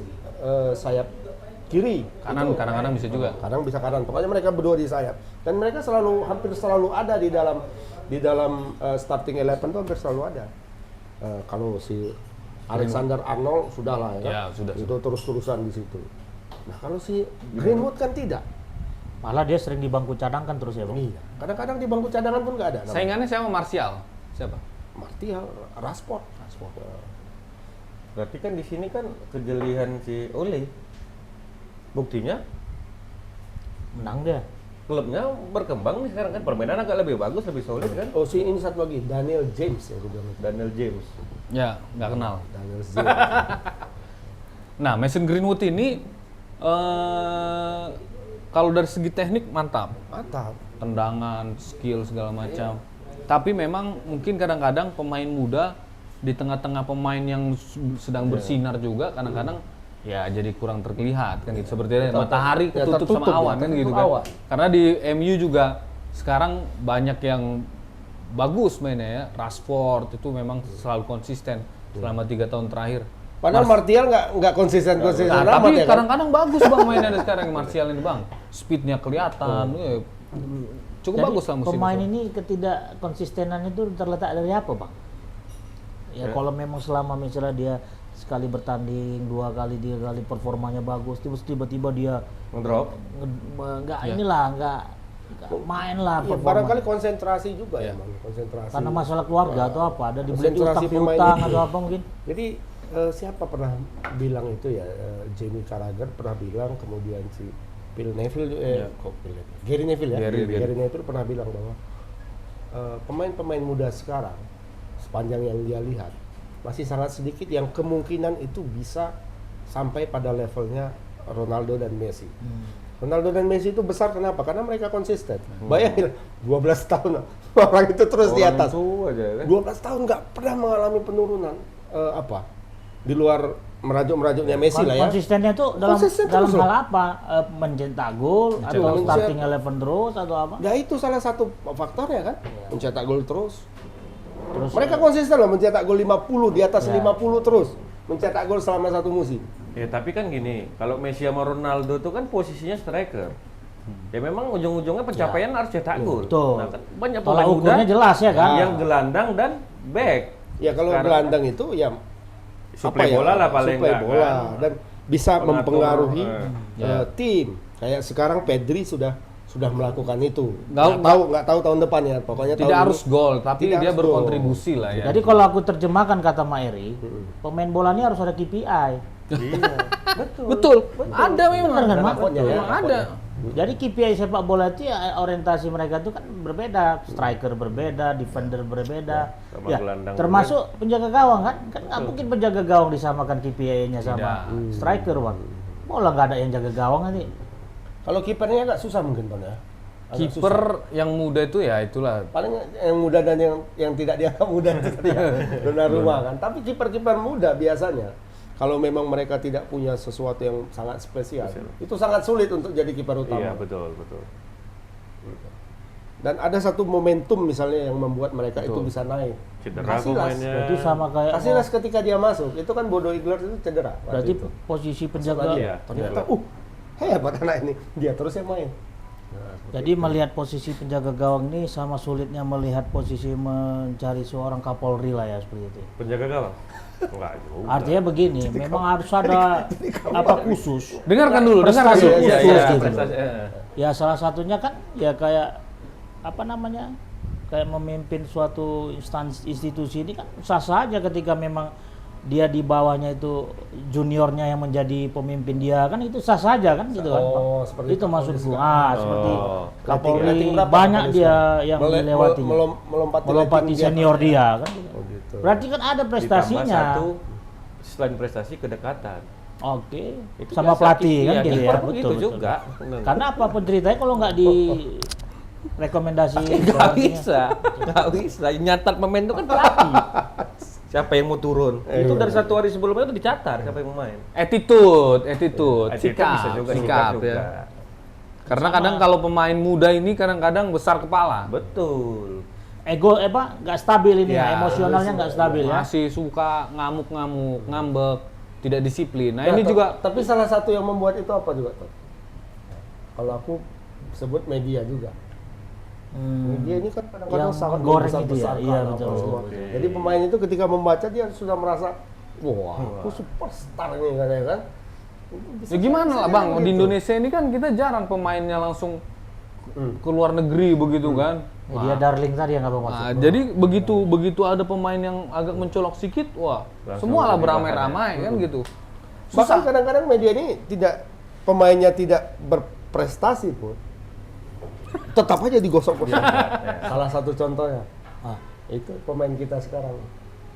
sayap kiri, Kanan kadang-kadang bisa juga. kadang bisa kanan. Pokoknya mereka berdua di sayap. Dan mereka hampir selalu ada di dalam starting 11 tuh hampir selalu ada. Kalau si Alexander Arnold sudahlah ya. Ya, sudah. Itu terus-terusan di situ. Nah, kalau si Greenwood kan tidak. Malah dia sering di bangku cadangan terus ya, Bang. Iya. Kadang-kadang di bangku cadangan pun nggak ada. namanya. Saingannya siapa? Martial. Siapa? Martial, Rashford. Berarti kan di sini kan kejelian si Ole. Buktinya Menang dia. klubnya berkembang nih sekarang kan, permainan agak lebih bagus, lebih solid kan. Oh, si ini satu lagi, Daniel James ya, gue bilang. Daniel James. Ya, nggak kenal. Daniel James. Nah, Mason Greenwood ini kalau dari segi teknik mantap. Mantap. Tendangan, skill segala macam. Tapi memang mungkin kadang-kadang pemain muda di tengah-tengah pemain yang sedang bersinar juga kadang-kadang ya jadi kurang terlihat kan gitu. Seperti matahari Ya, ketutup sama tertutup, awan ya, kan tertutup gitu kan. awan. Karena di MU juga sekarang banyak yang bagus mainnya ya. Rashford itu memang selalu konsisten selama 3 tahun terakhir. Padahal Martial nggak konsisten Nah, amat tapi ya kan? kadang-kadang bagus Bang mainnya sekarang Martial ini Bang. Speednya kelihatan. Cukup Jadi, bagus lah musim pemain itu. ini ketidakkonsistenan itu terletak dari apa, Bang? Ya kalau memang selama misalnya dia sekali bertanding, 2 kali, 3 kali performanya bagus, terus tiba-tiba dia Ngedrop. nggak inilah, nggak main lah Iya, performa. barangkali konsentrasi juga Iya. ya, Man. Konsentrasi. Karena masalah keluarga atau apa, ada dibeli Konsentrasi utang pemain piutang itu. atau apa mungkin. Jadi siapa pernah bilang itu ya? Jamie Carragher pernah bilang, kemudian si Phil Neville, Gary Neville ya, Gary Neville pernah bilang bahwa pemain-pemain muda sekarang sepanjang yang dia lihat masih sangat sedikit yang kemungkinan itu bisa sampai pada levelnya Ronaldo dan Messi. Ronaldo dan Messi itu besar kenapa? Karena mereka konsisten. Bayangin 12 tahun orang itu terus di atas. Tua aja kan. 12 tahun nggak pernah mengalami penurunan di luar merajuk-merajuknya Messi lah ya. Konsistennya tuh dalam Konsisten dalam terus loh. hal apa? Mencetak gol atau gol. starting 11 terus atau apa? Ya itu salah satu faktornya kan, mencetak gol terus. Terus Mereka konsisten loh mencetak gol 50 di atas 50 terus, mencetak gol selama satu musim. Ya tapi kan gini, kalau Messi sama Ronaldo itu kan posisinya striker. Ya memang ujung-ujungnya pencapaian harus cetak gol. Betul. Nah, kan banyak tolak pemain muda ukurnya jelas ya kan? yang gelandang dan back. Ya kalau Sekarang gelandang itu ya suplai bola lah paling suplai enggak, bola kan? dan bisa Pengatur, mempengaruhi ya. tim. Kayak sekarang Pedri sudah sudah melakukan itu. Nggak Nggak tahu tahun depan ya. Pokoknya Tidak tahun harus gol, tapi Tidak dia harus berkontribusi lah ya. Jadi kalau aku terjemahkan kata Mak Eri, pemain bola ini harus ada KPI. Iya. Betul. Ada memang. Benar kan, Mak? Nakodnya ya, Memang ada. Jadi KPI sepak bola itu ya orientasi mereka itu kan berbeda, striker berbeda, defender berbeda, Sama ya gelandang termasuk penjaga gawang kan nggak mungkin penjaga gawang disamakan KPI-nya sama Tidak. striker bang. Bola nggak ada yang jaga gawang nanti. Kalau kipernya agak susah mungkin Bang ya. Agak susah. Kiper yang muda itu ya itulah. Paling yang muda dan yang tidak dianggap muda itu tadi ya. Donnarumma kan. Tapi kiper-kiper muda biasanya kalau memang mereka tidak punya sesuatu yang sangat spesial, itu sangat sulit untuk jadi kiper utama. Iya, betul. Dan ada satu momentum misalnya yang membuat mereka itu bisa naik. Cedera Casillas. pemainnya. Berarti sama kayak Casillas ketika dia masuk, itu kan Bodo Iglert itu cedera. waktu berarti itu. posisi Lagi penjaga. ya, ternyata hebat anak ini. Dia terus yang main. Jadi melihat posisi penjaga gawang ini sama sulitnya melihat posisi mencari seorang Kapolri lah ya seperti itu. Penjaga gawang? Enggak juga. Artinya begini, memang harus ada apa khusus. Dengarkan dulu, Prestasi dengarkan dulu. khusus Iya, gitu. prestasi, Ya salah satunya kan ya kayak apa namanya, kayak memimpin suatu institusi ini kan sah saja ketika memang dia di bawahnya itu juniornya yang menjadi pemimpin dia kan itu sah saja kan gitu kan. Oh, seperti itu Kapolri maksudku. sekarang. Seperti Oh. Kapolri Rating berapa banyak Kapolri dia sekarang? yang dilewatinya. Melompati Melompati rating dia. senior dia kan. Gitu. Oh gitu. Berarti kan ada Ditambah prestasinya. satu, selain prestasi kedekatan. Oke. Itu Sama biasa, pelatih kan iya, gitu kiper ya. pun gitu juga. Benar. Karena apapun ceritanya kalau nggak di rekomendasi Nggak bisa. Nyatat pemain itu kan pelatih. Siapa yang mau turun? Itu dari satu hari sebelumnya itu dicatat siapa yang mau main. Attitude, Itu sikap, bisa juga sikap juga. ya. Karena kadang kalau pemain muda ini kadang-kadang besar kepala. Betul. ego nggak stabil ini Ya, ya, emosionalnya nggak stabil ya. Masih suka ngamuk-ngamuk, ngambek, tidak disiplin. Nah, Ya, ini juga tapi salah satu yang membuat itu apa juga tuh? Kalau aku sebut media juga. Media ini kan kadang-kadang Yang sangat menggoreng itu ya, membesar-besarkan iya, apa betul. semua. Oke. Jadi pemain itu ketika membaca dia sudah merasa, wah, aku superstar nih katanya kan. ya gimana lah Bang, gitu. di Indonesia ini kan kita jarang pemainnya langsung ke luar negeri begitu kan. Media darling tadi yang nggak masuk. Nah, jadi begitu ada pemain yang agak mencolok sedikit, wah, Langsung semua lah jadi beramai-ramai kan gitu. Bahkan kadang-kadang media ini pemainnya tidak berprestasi pun, tetap aja digosok-gosok. Salah satu contohnya, itu pemain kita sekarang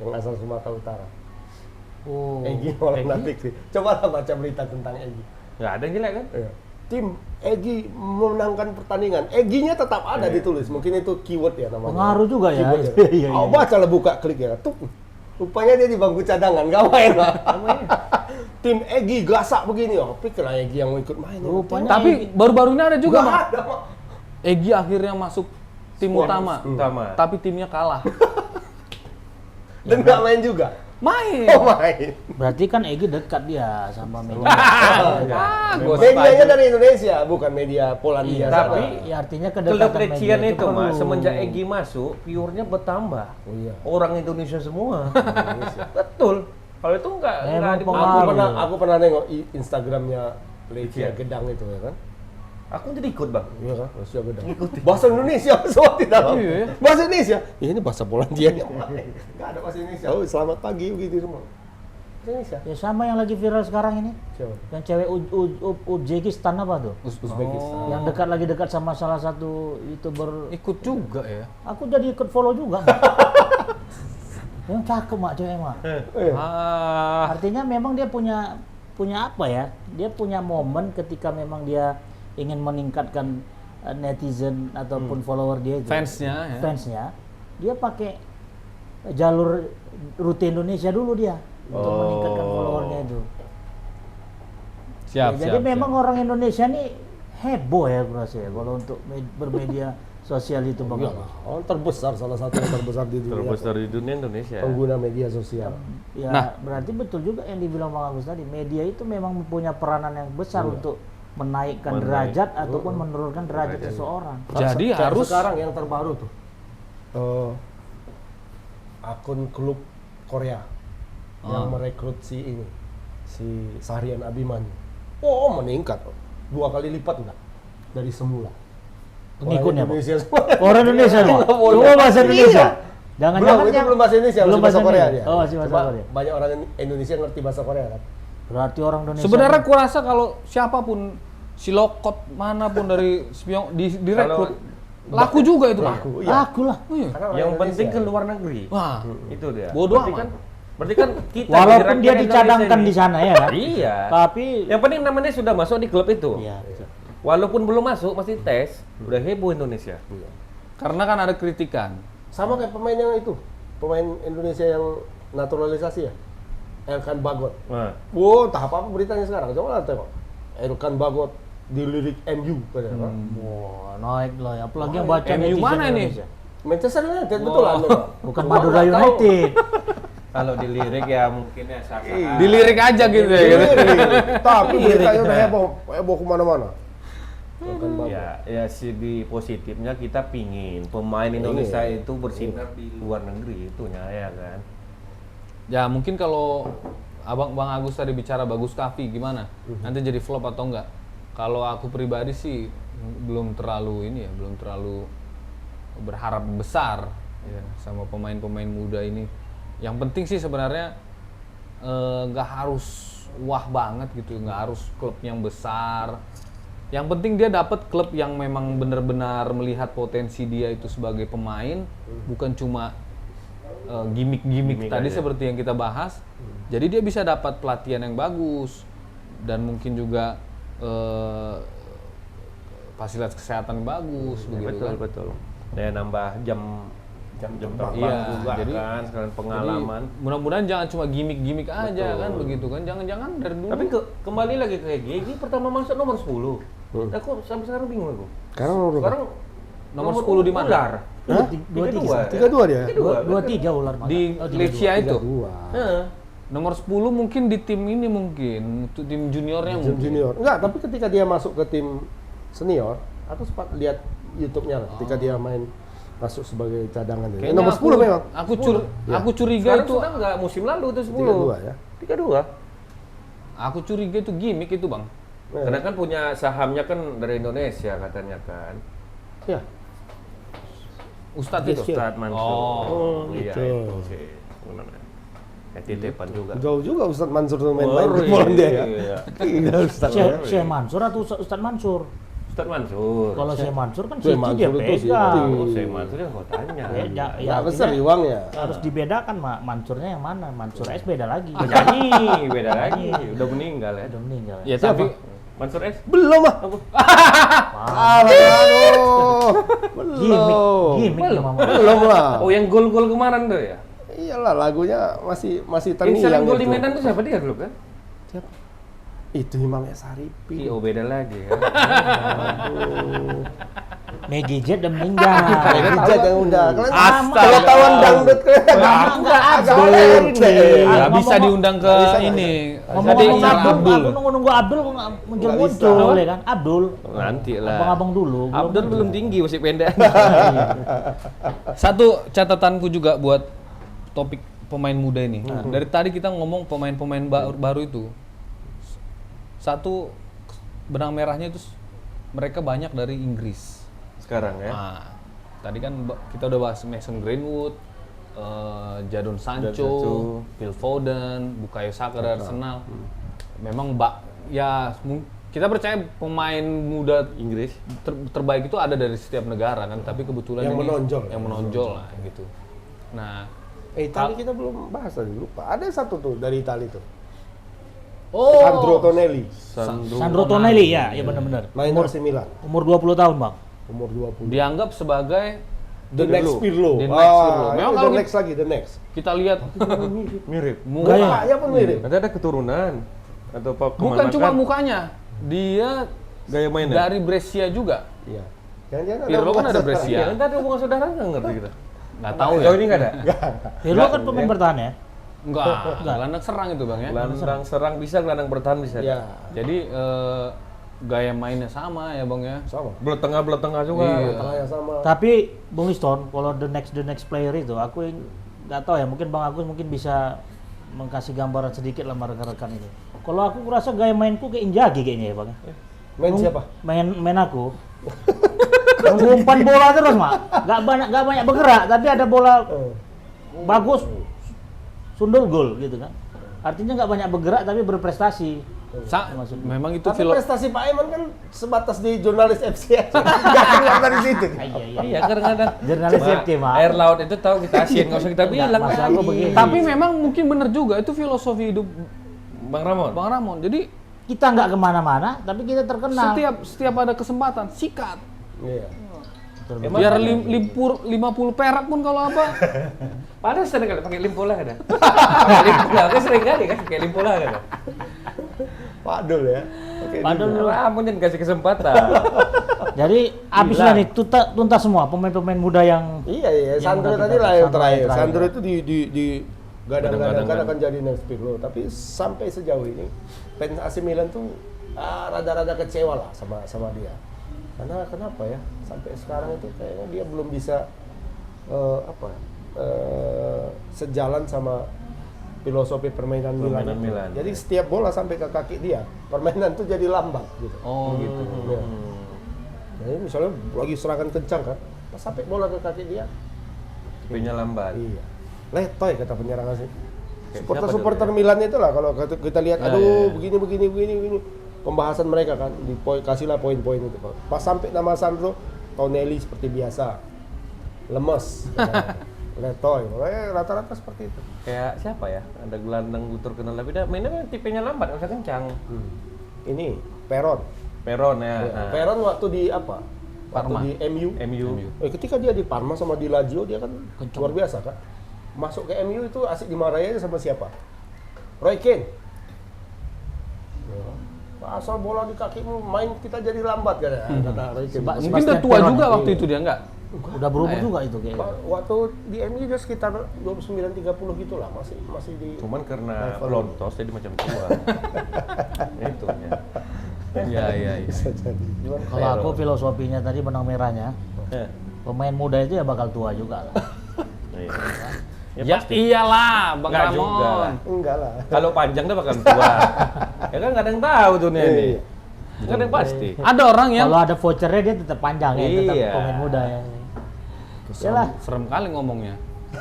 yang asal Sumatera Utara. Oh. Egy Maulana Fikri. Coba lah baca berita tentang Egy. Nggak ada yang jelek kan? Iya. Tim Egy memenangkan pertandingan. Egy-nya tetap ada ditulis. Mungkin itu keyword ya namanya. Pengaruh juga ya. Keyword Iya, iya. Oh, baca lah, buka klik ya. Tuh. Rupanya dia di bangku cadangan, gak main lah. Tim Egy gasak begini. Oh, pikir lah Egy yang mau ikut main. Rupanya Tapi baru-baru ini ada juga Gak Bang. ada, Pak. Egy akhirnya masuk tim utama, tapi timnya kalah. Dan gak main juga. Main. Oh, main. berarti kan Egy dekat dia sama media. Medianya dari Indonesia, bukan media Polandia. Iya, sana. tapi ya artinya kedekatan Kelecian media itu perlu. Mas, semenjak Egy masuk, viewernya bertambah. Oh, iya. Orang Indonesia semua. Betul. Kalau itu nggak Memang dipengaruhi. Aku pernah nengok Instagramnya Lecia Gedang itu ya kan. Aku jadi ikut Bang. Iya kan, Lecia Gedang. Bahasa Indonesia semua di dalam. Iya. Bahasa Indonesia. Ini bahasa Polandia yang main. Enggak ada bahasa Indonesia. Oh, selamat pagi begitu semua. Bahasa Indonesia. Ya sama yang lagi viral sekarang ini. Siapa? Yang cewek Uzbekistan apa tuh? Uzbekistan. Yang lagi dekat sama salah satu YouTuber. Ikut juga ya. Aku jadi ikut follow juga. Yang cakep mak cewek mak. Artinya memang dia punya apa ya? Dia punya momen ketika memang dia ingin meningkatkan netizen ataupun follower dia itu. Fansnya ya. Fansnya. Dia pakai jalur rute Indonesia dulu dia untuk meningkatkan followernya itu. Siap, Ya, jadi memang orang Indonesia nih heboh ya aku rasa ya kalau untuk bermedia sosial itu Bang. Oh, terbesar, salah satu yang terbesar di dunia. Terbesar di dunia Indonesia. Pengguna media sosial. Ya, Nah. berarti betul juga yang dibilang Bang Agus tadi, media itu memang mempunyai peranan yang besar untuk menaikkan derajat ataupun menurunkan derajat seseorang. Jadi Kayak harus sekarang yang terbaru tuh. Akun klub Korea yang merekrut si Sahrian Abimanyu. Oh, meningkat. 2 kali lipat enggak dari semula. Pengikutnya, Pak. Indonesia semua. Orang Indonesia Pak. Semua bahasa Indonesia. Jangan-jangan Itu yang- belum bahasa Indonesia, belum masih bahasa Korea Indonesia. dia. Oh, masih bahasa Cuma Korea. banyak orang Indonesia yang ngerti bahasa Korea kan. Berarti orang Indonesia. Sebenarnya kurasa kalau siapapun si lokot manapun dari spion direkrut laku juga itu Pak. Laku, iya. Aku lah. Iya. Karena orang Yang Indonesia. penting ke luar negeri. Wah, Itu dia. Bodoh berarti amat. kan, berarti kan kita Walaupun digerakkan dia Indonesia dicadangkan ini. di sana ya kan. Iya. Tapi Yang penting namanya sudah masuk di klub itu. iya. Walaupun belum masuk, masih tes, udah heboh Indonesia. Iya. karena kan ada kritikan. Sama kayak pemain yang itu, pemain Indonesia yang naturalisasi ya, Elkan Bagot. Nah, Wow, entah apa beritanya sekarang. Coba lah tengok. Elkan Bagot dilirik MU katanya. Pak. Wah, naik lah ya. Apalagi yang baca MU netizen mana ini? Indonesia. Manchester United betul lah. Bukan Madura United. kalau dilirik ya mungkin ya sah-sah. Dilirik aja gitu ya. Gitu. Tapi beritanya udah heboh kemana-mana. Elkan Bagot. Ya segi positifnya kita pingin pemain Indonesia itu bersinar di luar negeri itunya ya kan. Ya mungkin kalau Bang Agus tadi bicara bagus Kavi gimana? Nanti jadi flop atau enggak? Kalau aku pribadi sih belum terlalu berharap besar ya sama pemain-pemain muda ini. Yang penting sih sebenarnya nggak harus wah banget gitu, nggak harus klub yang besar. Yang penting dia dapat klub yang memang benar-benar melihat potensi dia itu sebagai pemain, bukan cuma gimmick-gimmick tadi aja. seperti yang kita bahas. Jadi dia bisa dapat pelatihan yang bagus dan mungkin juga fasilitas kesehatan yang bagus begitu Betul kan. betul. Dan nambah jam terbang Iya, juga jadi- kan, sekalian pengalaman. Jadi, mudah-mudahan jangan cuma gimmick-gimmick aja kan begitu kan. Jangan-jangan dari dulu. Tapi kembali lagi ke Gigi pertama masuk nomor 10. Aku sampai sekarang bingung aku. Sekarang nomor berapa? Sekarang Nomor 10 di mana? Ular. Hah? 23. 32 dia. 23 ular mana? Di Oh, 32. Lecia itu. 32. Heeh. Nomor 10 mungkin di tim ini mungkin, untuk tim juniornya Tim mungkin. junior. Enggak, tapi ketika dia masuk ke tim senior, aku sempat lihat YouTube-nya lah ketika dia main masuk sebagai cadangan. Kayaknya Nomor 10 memang. Aku curiga Sekarang itu sudah enggak musim lalu itu 10. 32 ya. 32. aku curiga itu gimmick itu, Bang. Karena kan punya sahamnya kan dari Indonesia katanya kan. Ya. Ustadz Yes, itu. yes. Ustadz Mansur. Oh, Iya, gitu. itu sih. Gimana? Titipan juga. Jauh juga Ustadz Mansur tuh main Oh, bola dia ya. iya. Gila Ustadz. Syekh Mansur atau Ustadz Mansur? Ustadz Mansur. Kalau Syekh Mansur kan Syekh Siti dia Mansur itu pegang. Oh, saya Mansur yang kau tanya. Ya, Ya besar uangnya. harus dibedakan Mansurnya yang mana? Mansur S beda lagi. Penyanyi beda lagi, udah meninggal ya. Udah meninggal. Ya tapi Mansur S. Belum ah. Aduh. Belum. Gimik ya mama. Belum lah. Oh, yang gol-gol kemarin tuh ya? Iyalah lagunya masih Yang terngiang sering gol di itu. Medan tuh siapa dia dulu kan? Siapa? Itu Imam Saripi. Oh, beda lagi ya. Maggie Jet udah meninggal. Ijat yang udah. Astaga. Pengetahuan dangdut kalian. Enggak Agak nggak bisa diundang ke Nggak bisa, ini. Ngomong-ngomong Jadi Abdul, aku nunggu Abdul muncul-muncul bisa. ya kan? Abdul. Nanti lah. Abang-abang dulu. Abdul belum tinggi, masih pendek. Satu catatanku juga buat topik pemain muda ini. Dari tadi kita ngomong pemain-pemain baru itu. Satu benang merahnya itu mereka banyak dari Inggris. Sekarang ya. Nah, tadi kan kita udah bahas Mason Greenwood, Jadon Sancho, Sancho. Phil Foden, Bukayo Saka dari Arsenal. Memang kita percaya pemain muda Inggris. terbaik itu ada dari setiap negara kan, tapi kebetulan Yang ini menonjol. yang menonjol lah gitu. Nah, Itali kita belum bahas tadi, lupa. Ada satu tuh dari Itali tuh. oh, Sandro Tonelli. Sandro Tonelli ya, ya benar-benar. Main AC Milan. Umur 20 tahun, Bang. Umur 20. dianggap sebagai The next Pirlo. The next Pirlo. Memang The kalau next lagi, the next. kita lihat Mirip. Mukanya pun mirip. Nanti ada keturunan atau apa? bukan cuma kemanakan. mukanya, dia Gaya mainnya. dari Brescia juga. Iya. Jangan-jangan Pirlo kan ada Iya, Brescia. nanti ada hubungan saudara nggak ngerti kita. Nggak tahu ya. Jauh ini nggak ada. Pirlo kan pemain bertahan ya. Enggak, gelandang serang itu Bang ya. Gelandang serang bisa, gelandang bertahan bisa. Iya. Jadi gaya mainnya sama ya Bang ya. Sama. Belut tengah juga. Iya. Tengahnya sama. Tapi Bung Liston, kalau the next player itu aku nggak tahu ya, mungkin Bang Agus mungkin bisa mengkasih gambaran sedikit lah sama rekan-rekan ini. Kalau aku rasa gaya mainku kayak Inzaghi kayaknya ya Bang. Main siapa? Main aku. Umpan bola terus, Mak. Nggak banyak bergerak, tapi ada bola bagus, sundul gol gitu kan. Artinya nggak banyak bergerak tapi berprestasi. Memang itu Tapi prestasi Pak Eman kan sebatas di jurnalis FC aja. Nggak keluar dari situ. Iya, kadang-kadang Jurnalis FT, Mak. air laut itu tahu kita asin, nggak usah kita bilang. maksud aku begini. Tapi memang mungkin benar juga itu filosofi hidup Bang Ramon. Bang Ramon. Jadi Kita nggak kemana-mana, tapi kita terkenal. setiap ada kesempatan sikat. Iya. Emang Biar kan- limpur 50 perak pun kalau apa. Padahal sering kali pakai limpola kan? Pakai limpola, kan sering kali kan pakai limpola kan? Pak Dul ya. Oke, Padahal dia. lu- Ramon yang kasih kesempatan. Jadi abis Gila. nih tuntas semua pemain-pemain muda yang Iya, Yang Sandro udah tadi kita- lah yang Sandro terakhir. yang terakhir. Sandro itu di gadang-gadang Gadang-gadang. akan jadi next pick lo. Tapi sampai sejauh ini fans AC Milan tuh rada-rada kecewa lah sama dia. Karena kenapa ya? Sampai sekarang itu kayaknya dia belum bisa sejalan sama filosofi permainan Permainan Milan. Milan. Jadi setiap bola sampai ke kaki dia, permainan tuh jadi lambat gitu. Oh gitu. Ya. Jadi misalnya lagi serangan kencang kan, pas sampai bola ke kaki dia, Tipenya lambat. iya. Letoy kata penyerang asing. Kayak Supporter siapa tuh, Milan itu lah kalau kita lihat, Ya, aduh ya, ya. begini. Pembahasan mereka kan, kasihlah poin-poin itu. Pas sampai nama Sandro, Tonelli seperti biasa, lemes. Letoy, pokoknya rata-rata seperti itu. Kayak siapa ya? Ada gelandang gue terkenal tapi dia mainnya kan tipenya lambat, nggak usah kencang. Ini Peron. Peron ya. Ya, Nah. Peron waktu di apa? Parma. Waktu di MU. MU. Ketika dia di Parma sama di Lazio dia kan luar biasa kan. Masuk ke MU itu asik dimarahin sama siapa? Roy Keane. Ya. Asal bola di kakimu main kita jadi lambat kan ya, kata Roy Keane. Sebab- Mungkin udah Sebastian tua Peron juga ya. waktu itu dia enggak? udah berumur juga itu kayaknya. Waktu di MU dia sekitar 29-30 gitulah, masih di Cuman karena level. lontos jadi macam tua. Itu ya. Iya. bisa jadi. Cuman Kalau aku filosofinya tadi benang merahnya, Eh, pemain muda itu ya bakal tua juga lah. iya. Ya pasti. iyalah, Bang Nggak Ramon. juga lah. enggak lah. Kalau panjang dia bakal tua. Ya kan nggak ada yang tahu tuh nih. Iya. Nggak ada yang pasti. Ada orang yang Kalau ada vouchernya dia tetap panjang ya, tetap Iya. pemain muda ya. Yalah, serem kali ngomongnya.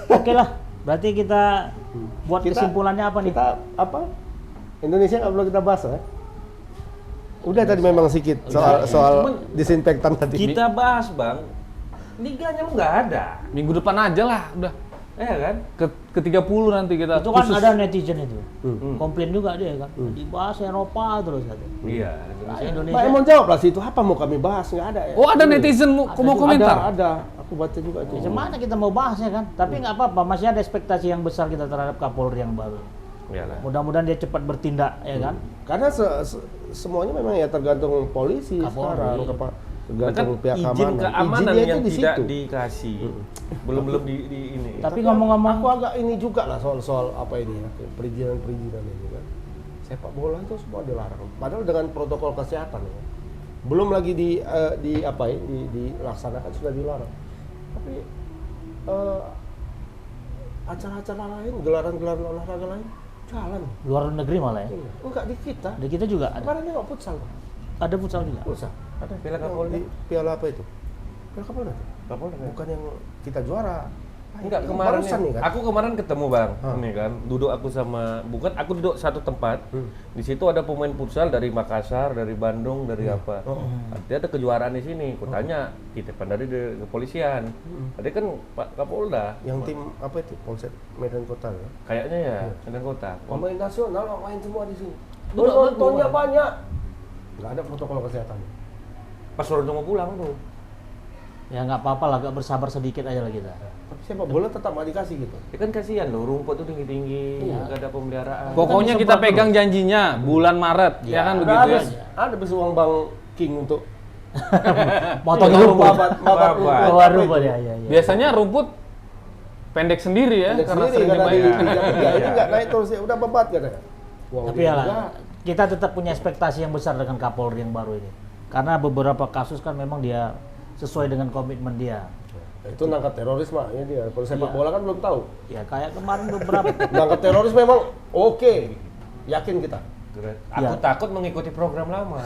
oke lah. Berarti kita buat Kita- kesimpulannya apa nih? Kita apa? Indonesia nggak perlu kita bahas ya? Udah tadi memang sedikit soal Cuman disinfektan tadi. Kita bahas bang, liganya lu nggak ada, Minggu depan aja lah, udah. ya kan? Ke 30 nanti kita Itu kan khusus. ada netizen itu. Hmm. Komplain juga dia kan. Dibahas Eropa terus katanya. Iya. Nah, Pak Indonesia Emon jawab lah situ, apa mau kami bahas? Nggak ada ya? Oh, ada netizen mau komentar. Ada. Aku baca juga itu. ya, mana kita mau bahas ya kan? Tapi nggak apa-apa, masih ada ekspektasi yang besar kita terhadap Kapolri yang baru. Iyalah. Mudah-mudahan dia cepat bertindak ya kan? Karena semuanya memang ya tergantung polisi Kapolri. sekarang, tergantung Kan pihak izin keamanan. keamanan Izinnya yang itu di tidak situ. dikasih, belum di ini. Tapi ngomong-ngomong, aku agak ini juga lah soal apa ini ya, perizinan ini kan. Sepak bola itu semua dilarang. Padahal dengan protokol kesehatan ya. Belum lagi dilaksanakan sudah dilarang. Tapi acara-acara lain, gelaran-gelaran olahraga lain jalan. luar negeri malah ya. Enggak di kita. Di kita juga ada. Kemarin nggak futsal. Ada futsal juga. Futsal. Ada Piala Yang Kapolda. di Piala apa itu? Piala Kapolda. Kapolda kan? Bukan yang kita juara. Enggak, Ini kemarin barusan nih kan. aku kemarin ketemu bang, Hah. ini kan, duduk aku sama, bukan aku duduk satu tempat, di situ ada pemain futsal dari Makassar, dari Bandung, dari apa, artinya ada kejuaraan di sini. Kutanya, titipan dari kepolisian, tadi kan Pak Kapolda, Yang tim apa itu? Polsek Medan Kota ya. kayaknya ya, Medan Kota. Pemain nasional main semua di sini. Betul, Penontonnya betul. banyak. Nggak ada protokol kesehatan. Pas Ronaldo mau pulang tuh, Ya nggak apa-apa lah, agak bersabar sedikit aja lah kita. Tapi sepak bola tetap nggak dikasih gitu. ya kan kasihan loh, rumput tuh tinggi-tinggi, nggak ada pemeliharaan. Pokoknya kita pegang janjinya bulan Maret, ya kan Ada begitu ya. ada habis uang Bang King untuk Motong Iya, rumput. babat Babat. Keluar rumput ya, ya. Biasanya rumput pendek sendiri ya, Pendek karena sendiri, sering karena dimainin. ini nggak naik terus ya udah babat katanya. Uang Tapi dia ya lah, juga. kita tetap punya ekspektasi yang besar dengan Kapolri yang baru ini. Karena beberapa kasus kan memang dia sesuai dengan komitmen dia. Itu nangkap teroris mah ya dia. Kalau sepak bola kan belum tahu. Ya kayak kemarin beberapa. Nangkap teroris memang oke. Yakin kita. Aku Ya. takut mengikuti program lama,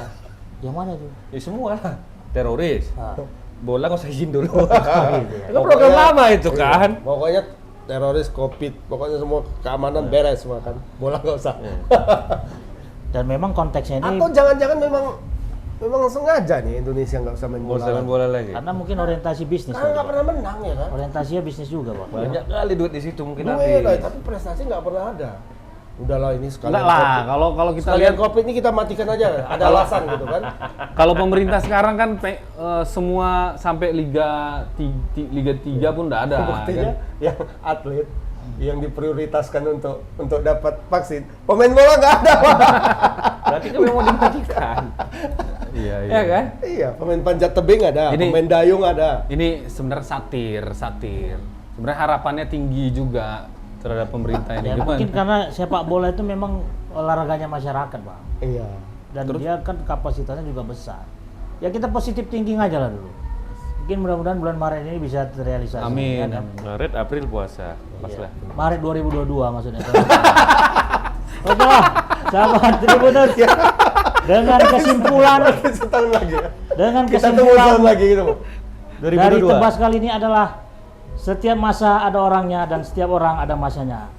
Yang mana tuh? ya semua lah, teroris. Ah. bola nggak usah izin dulu. Gitu ya. Itu program lama itu kan. Pokoknya teroris, COVID, pokoknya semua keamanan beres semua kan. Bola nggak usah. Dan memang konteksnya ini Atau jangan-jangan memang sengaja nih Indonesia nggak usah main Mau bola. jalan bola lagi. karena mungkin orientasi bisnis. Karena nggak tadi. pernah menang ya kan. Orientasinya bisnis juga, Pak. Banyak kali duit di situ mungkin Duit lah, habis. tapi prestasi nggak pernah ada. Udahlah ini sekalian Enggak lah, kalau kita sekalian lihat COVID ini kita matikan aja. Ada alasan gitu kan. kalau pemerintah sekarang kan semua sampai Liga 3 pun udah ada. Buktinya Kan? yang atlet yang diprioritaskan untuk dapat vaksin, pemain bola nggak ada. Pak. Berarti kan memang dimatikan. Iya, Ya kan? Iya, pemain panjat tebing ada, Ini- pemain dayung ada. Ini sebenarnya satir. Sebenarnya harapannya tinggi juga terhadap pemerintah ini. Ya, Cuman, mungkin karena sepak bola itu memang olahraganya masyarakat, Pak. Iya. Dan dia kan kapasitasnya juga besar. Ya kita positif thinking aja lah dulu. Mungkin mudah-mudahan bulan Maret ini bisa terrealisasi. Amin, ya kan? amin. Maret, April puasa. Pas Iya. lah. Maret 2022 maksudnya. Oke lah, sahabat Tribuners. Dengan kesimpulan, Setahun lagi ya. dengan Kita tunggu kesimpulan setahun lagi gitu. Pak. dari Tebas kali ini adalah setiap masa ada orangnya dan setiap orang ada masanya.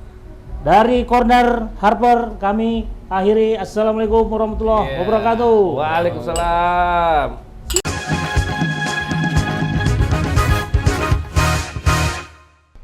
Dari Corner Harper kami akhiri. Assalamualaikum warahmatullahi wabarakatuh. Waalaikumsalam.